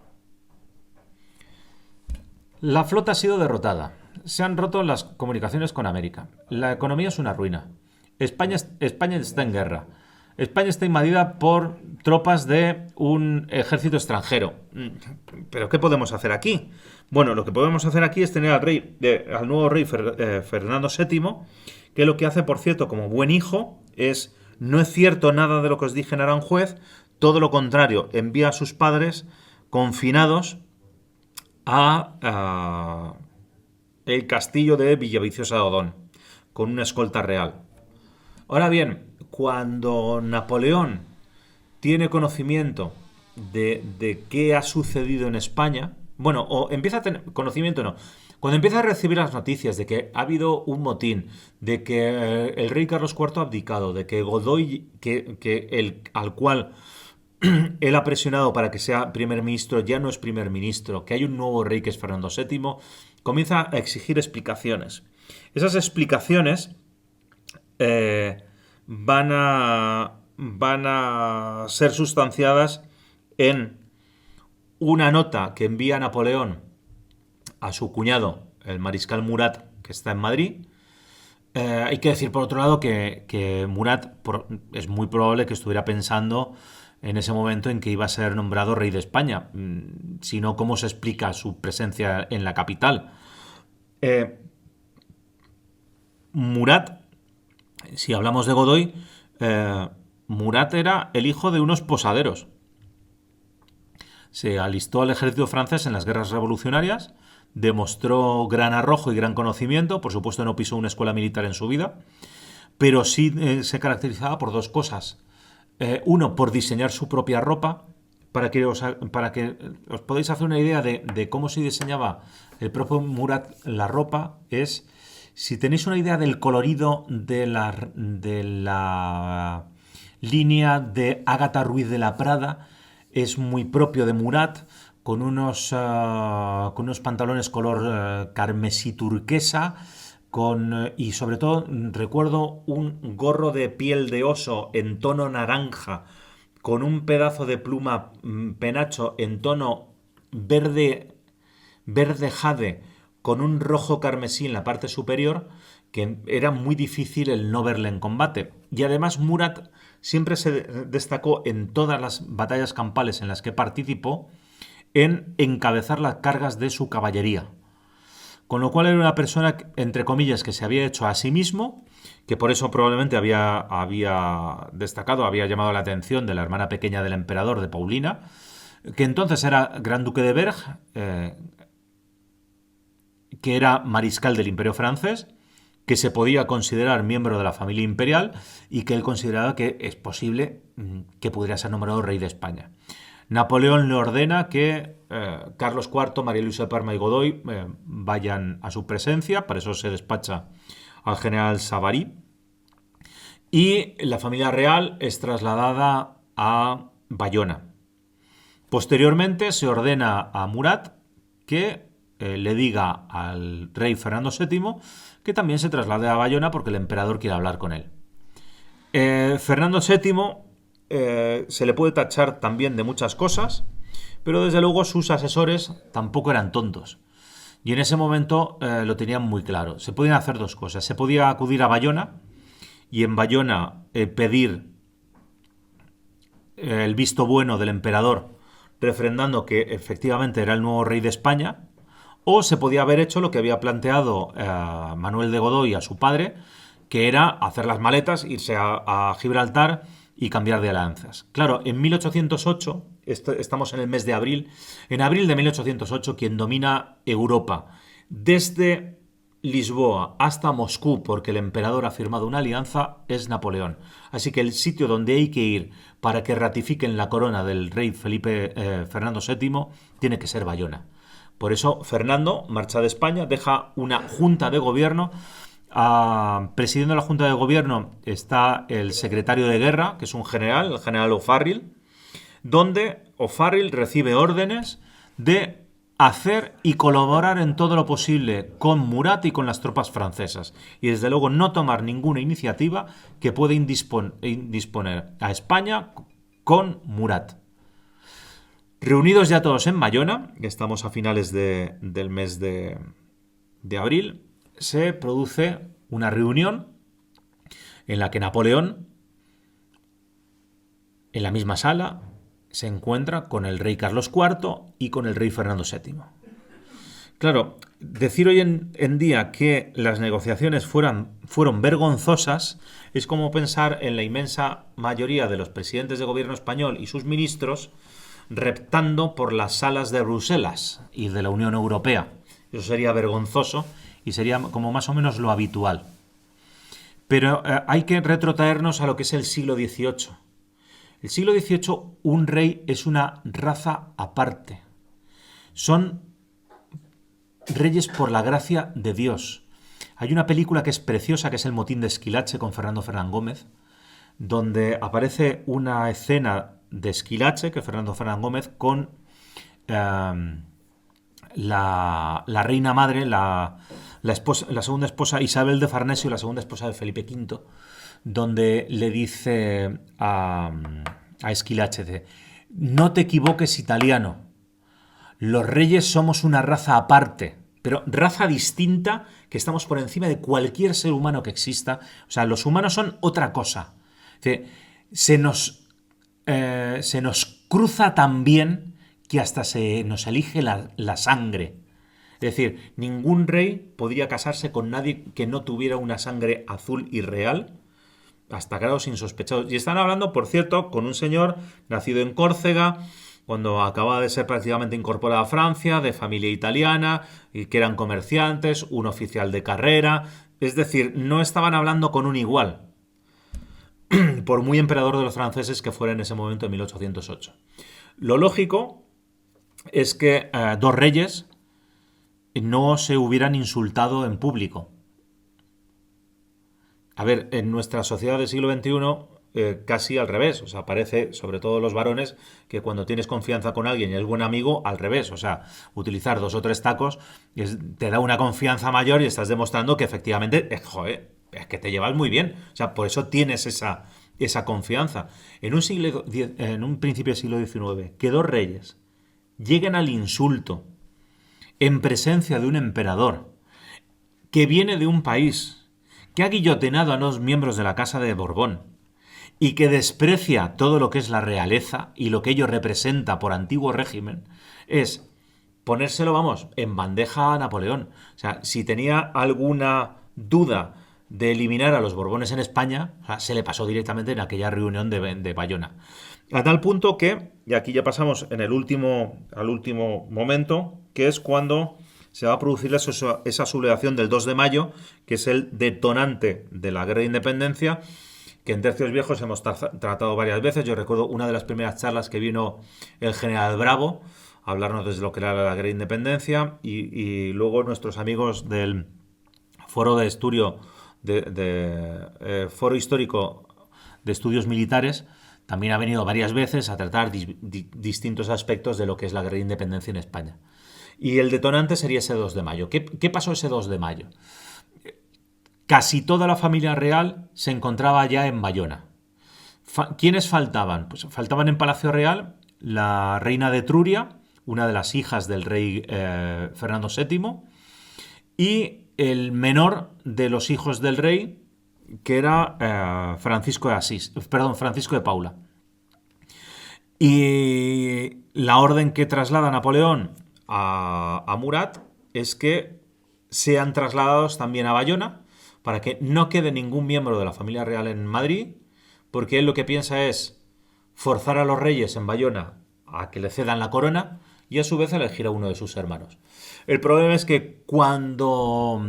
la flota ha sido derrotada. Se han roto las comunicaciones con América. La economía es una ruina. España está en guerra. España está invadida por tropas de un ejército extranjero. ¿Pero qué podemos hacer aquí? Bueno, lo que podemos hacer aquí es tener al nuevo rey Fernando VII, que lo que hace, por cierto, como buen hijo, es... No es cierto nada de lo que os dije en Aranjuez, todo lo contrario, envía a sus padres confinados a el castillo de Villaviciosa de Odón, con una escolta real. Ahora bien, cuando Napoleón tiene conocimiento de qué ha sucedido en España, bueno, o empieza a tener conocimiento, no, cuando empieza a recibir las noticias de que ha habido un motín, de que el rey Carlos IV ha abdicado, de que Godoy, al cual él ha presionado para que sea primer ministro, ya no es primer ministro, que hay un nuevo rey que es Fernando VII, comienza a exigir explicaciones. Esas explicaciones van a ser sustanciadas en una nota que envía Napoleón a su cuñado, el mariscal Murat, que está en Madrid. Hay que decir, por otro lado, que Murat es muy probable que estuviera pensando en ese momento en que iba a ser nombrado rey de España. Si no, ¿cómo se explica su presencia en la capital? Murat, si hablamos de Godoy, Murat era el hijo de unos posaderos. Se alistó al ejército francés en las guerras revolucionarias, demostró gran arrojo y gran conocimiento, por supuesto no pisó una escuela militar en su vida, pero sí se caracterizaba por dos cosas. Uno, por diseñar su propia ropa, para que os podáis hacer una idea de cómo se diseñaba el propio Murat la ropa, es, si tenéis una idea del colorido de la línea de Ágata Ruiz de la Prada, es muy propio de Murat, con unos pantalones color carmesí turquesa, y sobre todo recuerdo un gorro de piel de oso en tono naranja, con un pedazo de pluma penacho en tono verde jade, con un rojo carmesí en la parte superior, que era muy difícil el no verle en combate. Y además Murat siempre se destacó en todas las batallas campales en las que participó en encabezar las cargas de su caballería. Con lo cual era una persona, entre comillas, que se había hecho a sí mismo, que por eso probablemente había destacado, había llamado la atención de la hermana pequeña del emperador, de Paulina, que entonces era Gran Duque de Berg, que era mariscal del Imperio francés, que se podía considerar miembro de la familia imperial y que él consideraba que es posible que pudiera ser nombrado rey de España. Napoleón le ordena que Carlos IV, María Luisa de Parma y Godoy vayan a su presencia, para eso se despacha al general Savary, y la familia real es trasladada a Bayona. Posteriormente se ordena a Murat que le diga al rey Fernando VII que también se traslade a Bayona porque el emperador quiere hablar con él. Fernando VII se le puede tachar también de muchas cosas, pero desde luego sus asesores tampoco eran tontos. Y en ese momento lo tenían muy claro. Se podían hacer dos cosas. Se podía acudir a Bayona y en Bayona pedir el visto bueno del emperador, refrendando que efectivamente era el nuevo rey de España, o se podía haber hecho lo que había planteado Manuel de Godoy a su padre, que era hacer las maletas, irse a Gibraltar y cambiar de alianzas. Claro, en 1808, estamos en el mes de abril, en abril de 1808 quien domina Europa desde Lisboa hasta Moscú, porque el emperador ha firmado una alianza, es Napoleón. Así que el sitio donde hay que ir para que ratifiquen la corona del rey Fernando VII tiene que ser Bayona. Por eso Fernando marcha de España, deja una junta de gobierno. Presidiendo la junta de gobierno está el secretario de guerra, que es un general, el general O'Farrill, donde O'Farrill recibe órdenes de hacer y colaborar en todo lo posible con Murat y con las tropas francesas. Y desde luego no tomar ninguna iniciativa que pueda indisponer a España con Murat. Reunidos ya todos en Bayona, estamos a finales del mes de abril, se produce una reunión en la que Napoleón, en la misma sala, se encuentra con el rey Carlos IV y con el rey Fernando VII. Claro, decir hoy en día que las negociaciones fueron vergonzosas es como pensar en la inmensa mayoría de los presidentes de gobierno español y sus ministros reptando por las salas de Bruselas y de la Unión Europea. Eso sería vergonzoso y sería como más o menos lo habitual. Pero hay que retrotraernos a lo que es el siglo XVIII. El siglo XVIII, un rey es una raza aparte. Son reyes por la gracia de Dios. Hay una película que es preciosa, que es El motín de Esquilache, con Fernando Fernán Gómez, donde aparece una escena de Esquilache, que es Fernando Fernán Gómez, con la reina madre, la segunda esposa Isabel de Farnesio, la segunda esposa de Felipe V, donde le dice a Esquilache, no te equivoques, italiano, los reyes somos una raza aparte, pero raza distinta, que estamos por encima de cualquier ser humano que exista. O sea, los humanos son otra cosa. Se nos cruza tan bien que hasta se nos elige la sangre. Es decir, ningún rey podía casarse con nadie que no tuviera una sangre azul y real, hasta grados insospechados. Y están hablando, por cierto, con un señor nacido en Córcega, cuando acaba de ser prácticamente incorporado a Francia, de familia italiana, y que eran comerciantes, un oficial de carrera. Es decir, no estaban hablando con un igual, por muy emperador de los franceses que fuera en ese momento, en 1808. Lo lógico es que dos reyes no se hubieran insultado en público. A ver, en nuestra sociedad del siglo XXI casi al revés. O sea, parece, sobre todo los varones, que cuando tienes confianza con alguien y es buen amigo, al revés. O sea, utilizar 2 o 3 tacos te da una confianza mayor y estás demostrando que efectivamente, es que te llevas muy bien. O sea, por eso tienes esa confianza. En un principio del siglo XIX, que dos reyes lleguen al insulto en presencia de un emperador que viene de un país que ha guillotinado a los miembros de la Casa de Borbón y que desprecia todo lo que es la realeza y lo que ello representa por antiguo régimen, es ponérselo, vamos, en bandeja a Napoleón. O sea, si tenía alguna duda de eliminar a los Borbones en España, o sea, se le pasó directamente en aquella reunión de Bayona. A tal punto que, y aquí ya pasamos al último momento, que es cuando se va a producir esa sublevación del 2 de mayo, que es el detonante de la Guerra de Independencia, que en Tercios Viejos hemos tratado varias veces. Yo recuerdo una de las primeras charlas que vino el general Bravo a hablarnos desde lo que era la Guerra de Independencia, y luego nuestros amigos del Foro de Estudio Foro Histórico de Estudios Militares también ha venido varias veces a tratar distintos aspectos de lo que es la Guerra de Independencia en España. Y el detonante sería ese 2 de mayo. ¿Qué pasó ese 2 de mayo? Casi toda la familia real se encontraba ya en Bayona. ¿Quiénes faltaban? Pues faltaban en Palacio Real la reina de Etruria, una de las hijas del rey Fernando VII, y el menor de los hijos del rey, que era Francisco de Paula. Y la orden que traslada Napoleón a Murat es que sean trasladados también a Bayona, para que no quede ningún miembro de la familia real en Madrid, porque él lo que piensa es forzar a los reyes en Bayona a que le cedan la corona y a su vez elegir a uno de sus hermanos. El problema es que cuando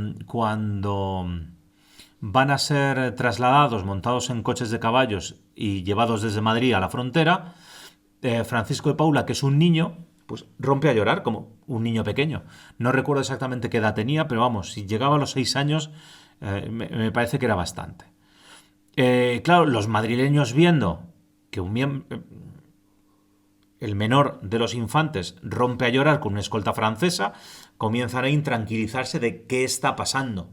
van a ser trasladados, montados en coches de caballos y llevados desde Madrid a la frontera, Francisco de Paula, que es un niño, pues rompe a llorar como un niño pequeño. No recuerdo exactamente qué edad tenía, pero vamos, si llegaba a los 6 años, me parece que era bastante. Claro, los madrileños viendo que el menor de los infantes rompe a llorar con una escolta francesa, comienzan a intranquilizarse de qué está pasando.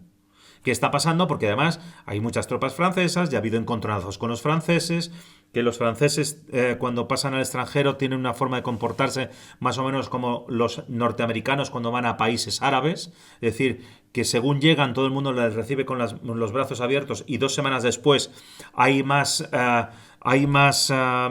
¿Qué está pasando? Porque además hay muchas tropas francesas, ya ha habido encontronazos con los franceses, que los franceses cuando pasan al extranjero tienen una forma de comportarse más o menos como los norteamericanos cuando van a países árabes, es decir, que según llegan todo el mundo les recibe con los brazos abiertos y 2 semanas después hay más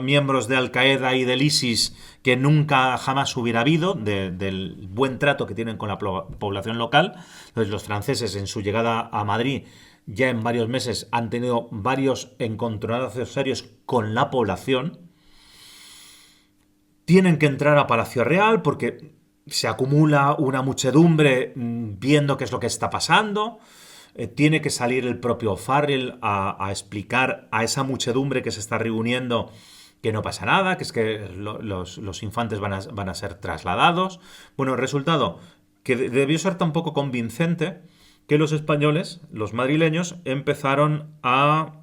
miembros de Al-Qaeda y del ISIS que nunca jamás hubiera habido, del buen trato que tienen con la población local. Entonces los franceses en su llegada a Madrid ya en varios meses han tenido varios encontronazos serios con la población. Tienen que entrar a Palacio Real porque se acumula una muchedumbre viendo qué es lo que está pasando. Tiene que salir el propio O'Farrell a explicar a esa muchedumbre que se está reuniendo que no pasa nada, que es que los infantes van a ser trasladados. Bueno, el resultado, que debió ser tan poco convincente que los españoles, los madrileños, empezaron a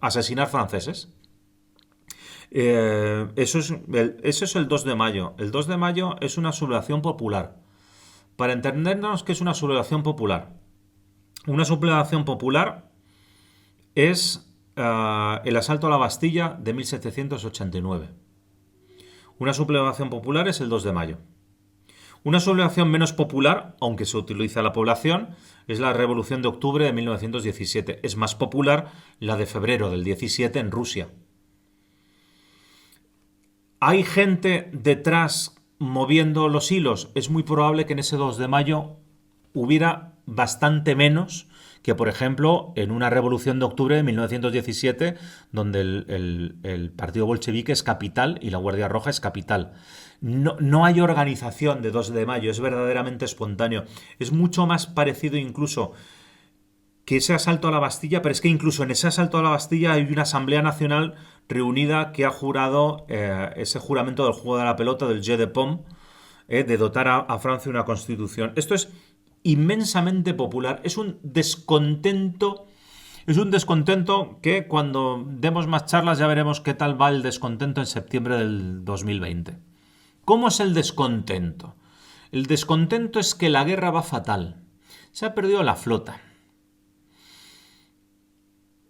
asesinar franceses. Eso es el 2 de mayo. El 2 de mayo es una sublevación popular. Para entendernos, ¿qué es una sublevación popular? Una sublevación popular es el asalto a la Bastilla de 1789. Una sublevación popular es el 2 de mayo. Una sublevación menos popular, aunque se utiliza a la población, es la Revolución de Octubre de 1917. Es más popular la de febrero del 17 en Rusia. ¿Hay gente detrás moviendo los hilos? Es muy probable que en ese 2 de mayo hubiera bastante menos que, por ejemplo, en una revolución de octubre de 1917, donde el partido bolchevique es capital y la Guardia Roja es capital. No hay organización de 2 de mayo, es verdaderamente espontáneo. Es mucho más parecido incluso que ese asalto a la Bastilla, pero es que incluso en ese asalto a la Bastilla hay una Asamblea Nacional reunida que ha jurado ese juramento del juego de la pelota, del jeu de paume, de dotar a Francia una constitución. Esto es inmensamente popular, es un descontento que cuando demos más charlas ya veremos qué tal va el descontento en septiembre del 2020. ¿Cómo es el descontento? El descontento es que la guerra va fatal. Se ha perdido la flota.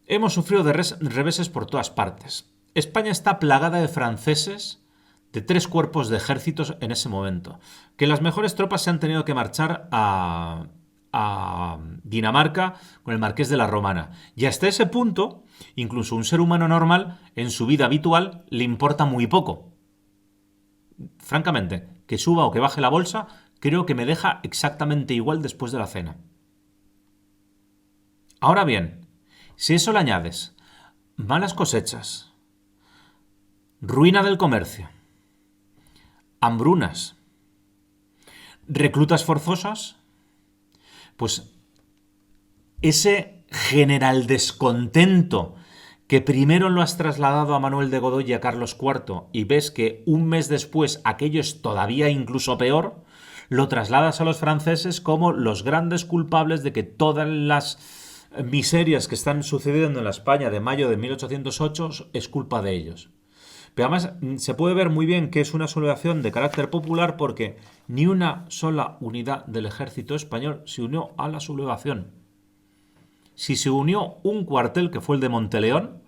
Hemos sufrido de reveses por todas partes. España está plagada de franceses, de 3 cuerpos de ejércitos en ese momento. Que las mejores tropas se han tenido que marchar a Dinamarca con el Marqués de la Romana. Y hasta ese punto, incluso un ser humano normal, en su vida habitual, le importa muy poco. Francamente, que suba o que baje la bolsa, creo que me deja exactamente igual después de la cena. Ahora bien, si eso le añades malas cosechas, ruina del comercio, hambrunas, reclutas forzosas, pues ese general descontento que primero lo has trasladado a Manuel de Godoy y a Carlos IV y ves que un mes después aquello es todavía incluso peor, lo trasladas a los franceses como los grandes culpables de que todas las miserias que están sucediendo en la España de mayo de 1808 es culpa de ellos. Pero además se puede ver muy bien que es una sublevación de carácter popular porque ni una sola unidad del ejército español se unió a la sublevación. Si se unió un cuartel, que fue el de Monteleón,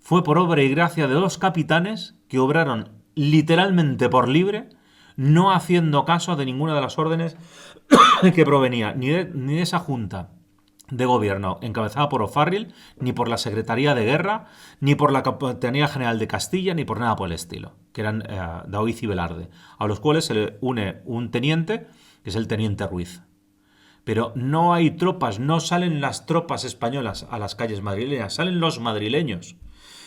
fue por obra y gracia de 2 capitanes que obraron literalmente por libre, no haciendo caso de ninguna de las órdenes que provenía ni de esa junta de gobierno encabezada por O'Farrell, ni por la Secretaría de Guerra, ni por la Capitanía General de Castilla, ni por nada por el estilo, que eran Daoiz y Velarde, a los cuales se le une un teniente, que es el teniente Ruiz. pero no hay tropas, no salen las tropas españolas a las calles madrileñas, salen los madrileños.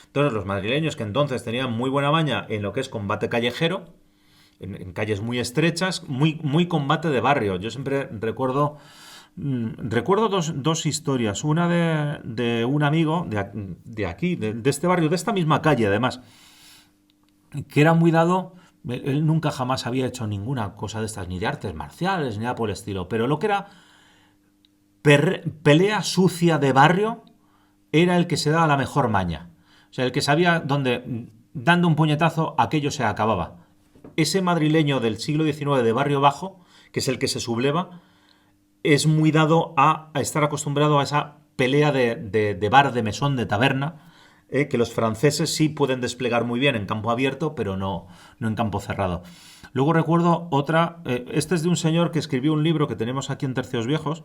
Entonces los madrileños, que entonces tenían muy buena maña en lo que es combate callejero, en calles muy estrechas, muy combate de barrio. Yo siempre recuerdo dos historias. Una de un amigo de aquí, de este barrio, de esta misma calle además, que era muy dado. Él nunca jamás había hecho ninguna cosa de estas, ni de artes marciales, ni nada por el estilo. Pero lo que era pelea sucia de barrio era el que se daba la mejor maña. O sea, el que sabía dónde, dando un puñetazo, aquello se acababa. Ese madrileño del siglo XIX de barrio bajo, que es el que se subleva, es muy dado a estar acostumbrado a esa pelea de bar, de mesón, de taberna, que los franceses sí pueden desplegar muy bien en campo abierto, pero no en campo cerrado. Luego recuerdo otra, este es de un señor que escribió un libro que tenemos aquí en Tercios Viejos,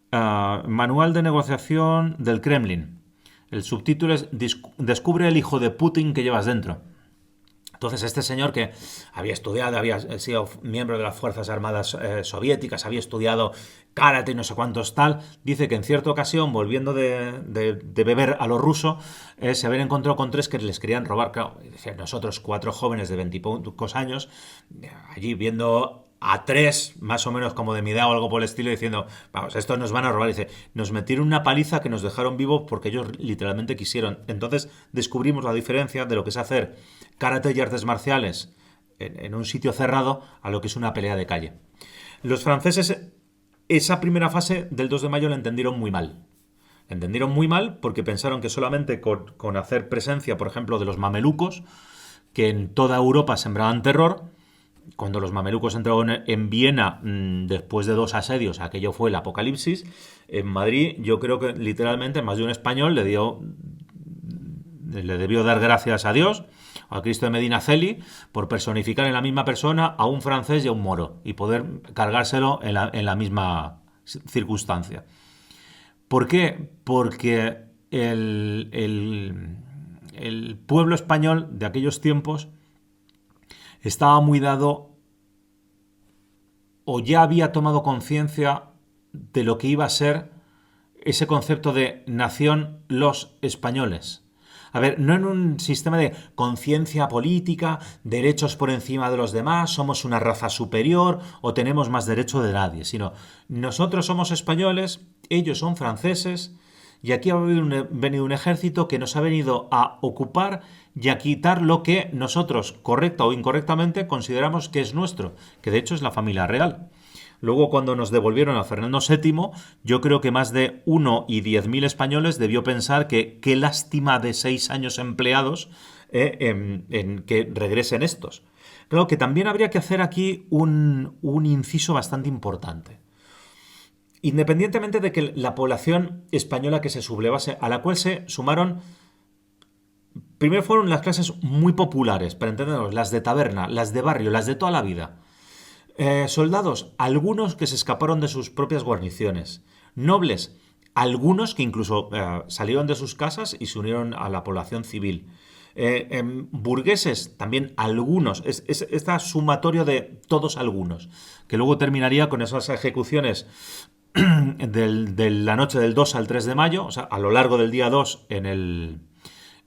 Manual de negociación del Kremlin. El subtítulo es Descubre el hijo de Putin que llevas dentro. Entonces este señor, que había estudiado, había sido miembro de las Fuerzas Armadas soviéticas, había estudiado karate y no sé cuántos tal, dice que en cierta ocasión, volviendo de beber a lo ruso, se habían encontrado con tres que les querían robar. Claro, nosotros 4 jóvenes de 20 y pocos años, allí viendo a 3 más o menos como de mi edad o algo por el estilo, diciendo, vamos, estos nos van a robar. Dice, nos metieron una paliza que nos dejaron vivos porque ellos literalmente quisieron. Entonces descubrimos la diferencia de lo que es hacer karate y artes marciales en un sitio cerrado a lo que es una pelea de calle. Los franceses esa primera fase del 2 de mayo la entendieron muy mal. La entendieron muy mal porque pensaron que solamente con hacer presencia, por ejemplo, de los mamelucos, que en toda Europa sembraban terror. Cuando los mamelucos entraron en Viena después de 2 asedios, aquello fue el apocalipsis. En Madrid, yo creo que literalmente más de un español le debió dar gracias a Dios, a Cristo de Medinaceli, por personificar en la misma persona a un francés y a un moro y poder cargárselo en la misma circunstancia. ¿Por qué? Porque el pueblo español de aquellos tiempos estaba muy dado o ya había tomado conciencia de lo que iba a ser ese concepto de nación los españoles. A ver, no en un sistema de conciencia política, derechos por encima de los demás, somos una raza superior o tenemos más derecho de nadie, sino nosotros somos españoles, ellos son franceses y aquí ha venido un ejército que nos ha venido a ocupar y a quitar lo que nosotros, correcta o incorrectamente, consideramos que es nuestro, que de hecho es la familia real. Luego, cuando nos devolvieron a Fernando VII, yo creo que más de 1 y 10.000 españoles debió pensar que qué lástima de 6 años empleados en que regresen estos. Claro que también habría que hacer aquí un inciso bastante importante. Independientemente de que la población española que se sublevase, a la cual se sumaron, primero fueron las clases muy populares, para entendernos, las de taberna, las de barrio, las de toda la vida. Soldados, algunos que se escaparon de sus propias guarniciones. Nobles, algunos que incluso salieron de sus casas y se unieron a la población civil. Burgueses, también algunos. Esta sumatorio de todos algunos, que luego terminaría con esas ejecuciones de la noche del 2 al 3 de mayo, o sea, a lo largo del día 2 en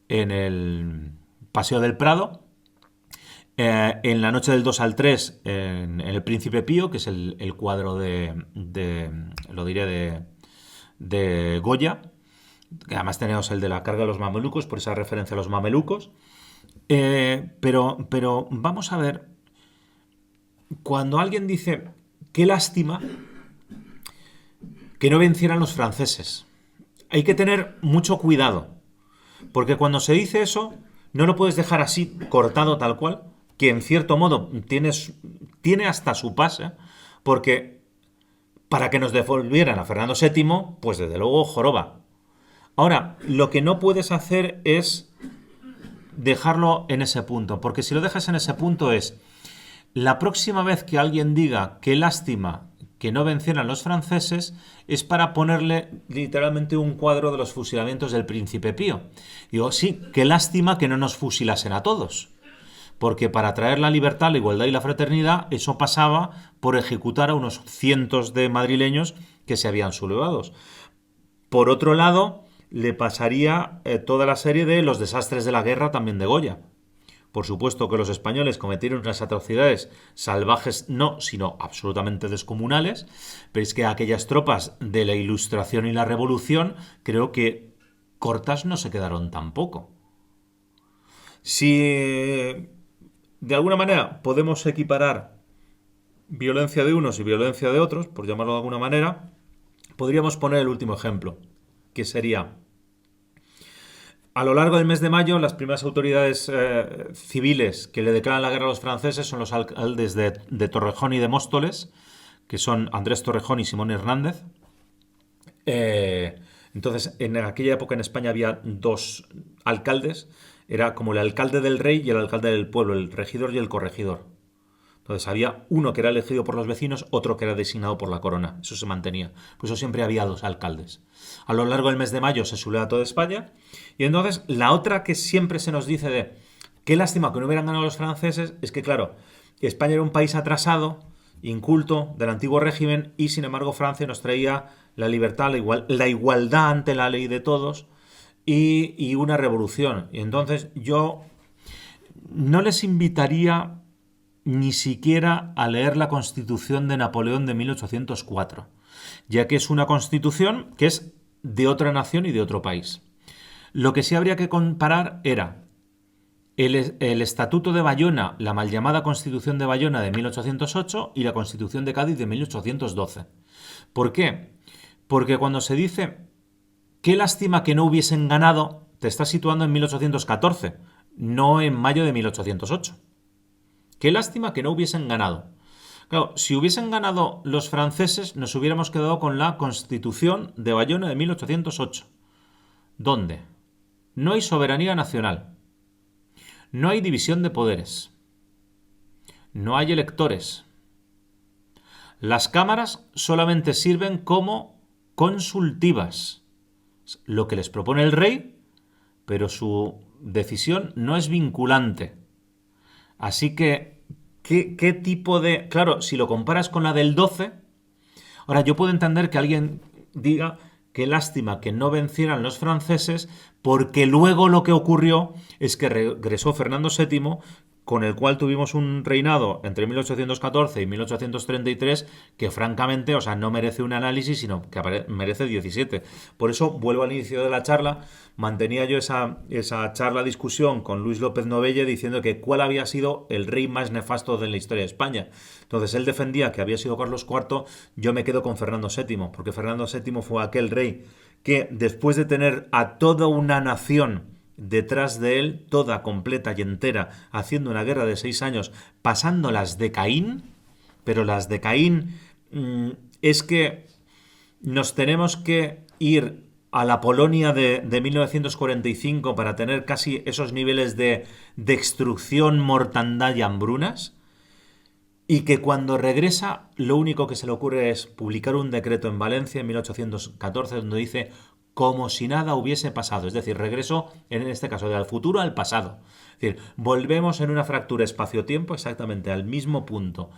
el Paseo del Prado. En la noche del 2 al 3 en El Príncipe Pío, que es el cuadro de Goya, que además tenemos el de la carga de los mamelucos, por esa referencia a los mamelucos. Pero vamos a ver, cuando alguien dice, qué lástima que no vencieran los franceses, hay que tener mucho cuidado, porque cuando se dice eso, no lo puedes dejar así, cortado tal cual, que en cierto modo tiene hasta su pase, porque para que nos devolvieran a Fernando VII, pues desde luego joroba. Ahora, lo que no puedes hacer es dejarlo en ese punto, porque si lo dejas en ese punto es, la próxima vez que alguien diga qué lástima que no vencieran los franceses, es para ponerle literalmente un cuadro de los fusilamientos del Príncipe Pío. Digo, sí, qué lástima que no nos fusilasen a todos. Porque para traer la libertad, la igualdad y la fraternidad, eso pasaba por ejecutar a unos cientos de madrileños que se habían sublevados. Por otro lado, le pasaría toda la serie de los desastres de la guerra también de Goya. Por supuesto que los españoles cometieron unas atrocidades salvajes, no, sino absolutamente descomunales, pero es que aquellas tropas de la Ilustración y la Revolución creo que cortas no se quedaron tampoco. Si de alguna manera podemos equiparar violencia de unos y violencia de otros, por llamarlo de alguna manera, podríamos poner el último ejemplo, que sería: a lo largo del mes de mayo, las primeras autoridades civiles que le declaran la guerra a los franceses son los alcaldes de Torrejón y de Móstoles, que son Andrés Torrejón y Simón Hernández. Entonces, en aquella época en España había dos alcaldes, era como el alcalde del rey y el alcalde del pueblo, el regidor y el corregidor. Entonces había uno que era elegido por los vecinos, otro que era designado por la corona. Eso se mantenía. Por eso siempre había dos alcaldes. A lo largo del mes de mayo se subleva toda España. Y entonces la otra que siempre se nos dice de qué lástima que no hubieran ganado los franceses es que, claro, España era un país atrasado, inculto, del antiguo régimen, y sin embargo Francia nos traía la libertad, la igualdad ante la ley de todos y una revolución. Y entonces yo no les invitaría ni siquiera a leer la Constitución de Napoleón de 1804, ya que es una constitución que es de otra nación y de otro país. Lo que sí habría que comparar era el Estatuto de Bayona, la mal llamada Constitución de Bayona de 1808 y la Constitución de Cádiz de 1812. ¿Por qué? Porque cuando se dice qué lástima que no hubiesen ganado, te estás situando en 1814, no en mayo de 1808. Qué lástima que no hubiesen ganado. Claro, si hubiesen ganado los franceses, nos hubiéramos quedado con la Constitución de Bayona de 1808. ¿Dónde? No hay soberanía nacional. No hay división de poderes. No hay electores. Las cámaras solamente sirven como consultivas. Lo que les propone el rey, pero su decisión no es vinculante. Así que, ¿qué tipo de...? Claro, si lo comparas con la del 12... Ahora, yo puedo entender que alguien diga qué lástima que no vencieran los franceses, porque luego lo que ocurrió es que regresó Fernando VII, con el cual tuvimos un reinado entre 1814 y 1833 que francamente, o sea, no merece un análisis, sino que merece 17. Por eso, vuelvo al inicio de la charla, mantenía yo esa charla, discusión con Luis López Novelle diciendo que cuál había sido el rey más nefasto de la historia de España. Entonces él defendía que había sido Carlos IV, yo me quedo con Fernando VII, porque Fernando VII fue aquel rey que después de tener a toda una nación detrás de él, toda completa y entera, haciendo una guerra de 6 años, pasando las de Caín, pero las de Caín es que nos tenemos que ir a la Polonia de 1945 para tener casi esos niveles de destrucción, mortandad y hambrunas, y que cuando regresa lo único que se le ocurre es publicar un decreto en Valencia en 1814 donde dice como si nada hubiese pasado, es decir, regreso en este caso del futuro al pasado. Es decir, volvemos en una fractura espacio-tiempo exactamente al mismo punto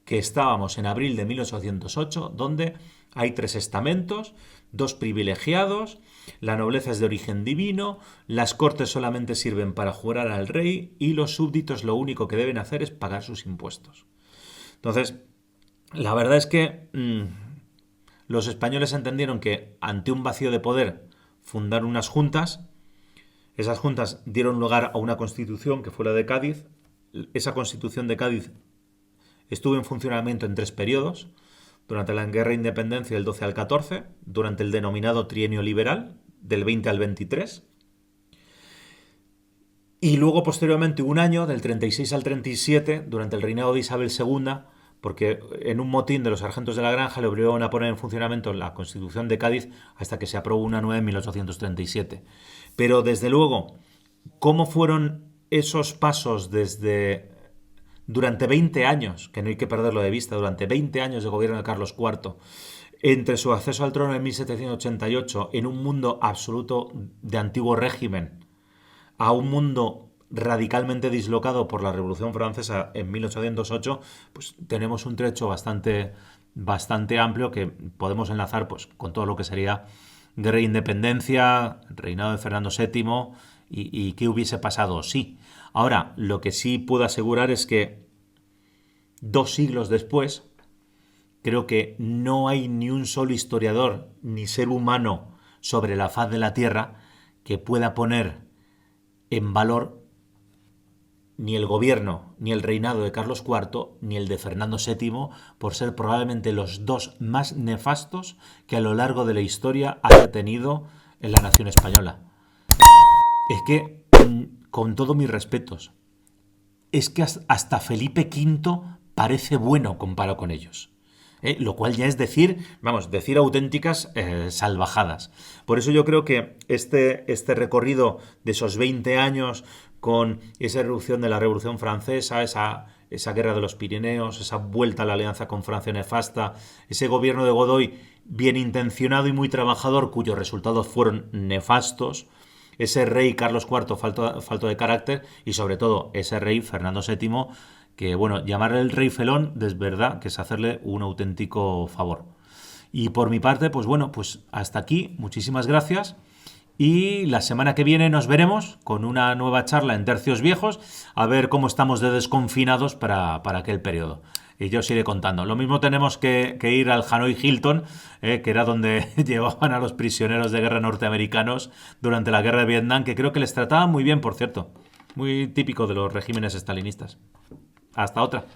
que estábamos en abril de 1808, donde hay 3 estamentos, 2 privilegiados, la nobleza es de origen divino, las cortes solamente sirven para jurar al rey y los súbditos lo único que deben hacer es pagar sus impuestos. Entonces, la verdad es que los españoles entendieron que ante un vacío de poder fundaron unas juntas. Esas juntas dieron lugar a una constitución que fue la de Cádiz. Esa constitución de Cádiz estuvo en funcionamiento en 3 periodos. Durante la Guerra de Independencia del 12 al 14, durante el denominado Trienio Liberal del 20 al 23, y luego posteriormente un año del 36 al 37 durante el reinado de Isabel II, porque en un motín de los sargentos de la granja le obligaron a poner en funcionamiento la Constitución de Cádiz hasta que se aprobó una nueva en 1837. Pero desde luego, ¿cómo fueron esos pasos durante 20 años, que no hay que perderlo de vista, durante 20 años de gobierno de Carlos IV, entre su acceso al trono en 1788, en un mundo absoluto de antiguo régimen, a un mundo radicalmente dislocado por la Revolución Francesa en 1808, pues tenemos un trecho bastante bastante amplio que podemos enlazar pues con todo lo que sería guerra de independencia, reinado de Fernando VII y qué hubiese pasado, sí. Ahora, lo que sí puedo asegurar es que 2 siglos después, creo que no hay ni un solo historiador ni ser humano sobre la faz de la Tierra que pueda poner en valor ni el gobierno ni el reinado de Carlos IV ni el de Fernando VII por ser probablemente los dos más nefastos que a lo largo de la historia haya tenido en la nación española. Es que, con todos mis respetos, es que hasta Felipe V parece bueno comparado con ellos. Lo cual ya es decir, vamos, decir auténticas salvajadas. Por eso yo creo que este recorrido de esos 20 años con esa erupción de la Revolución Francesa, esa guerra de los Pirineos, esa vuelta a la alianza con Francia nefasta, ese gobierno de Godoy bien intencionado y muy trabajador cuyos resultados fueron nefastos, ese rey Carlos IV falto de carácter y sobre todo ese rey Fernando VII que, bueno, llamarle el rey felón es verdad que es hacerle un auténtico favor. Y por mi parte, pues bueno, pues hasta aquí, muchísimas gracias. Y la semana que viene nos veremos con una nueva charla en Tercios Viejos, a ver cómo estamos de desconfinados para aquel periodo. Y yo os iré contando. Lo mismo tenemos que ir al Hanoi Hilton, que era donde llevaban a los prisioneros de guerra norteamericanos durante la guerra de Vietnam, que creo que les trataban muy bien, por cierto. Muy típico de los regímenes estalinistas. Hasta otra.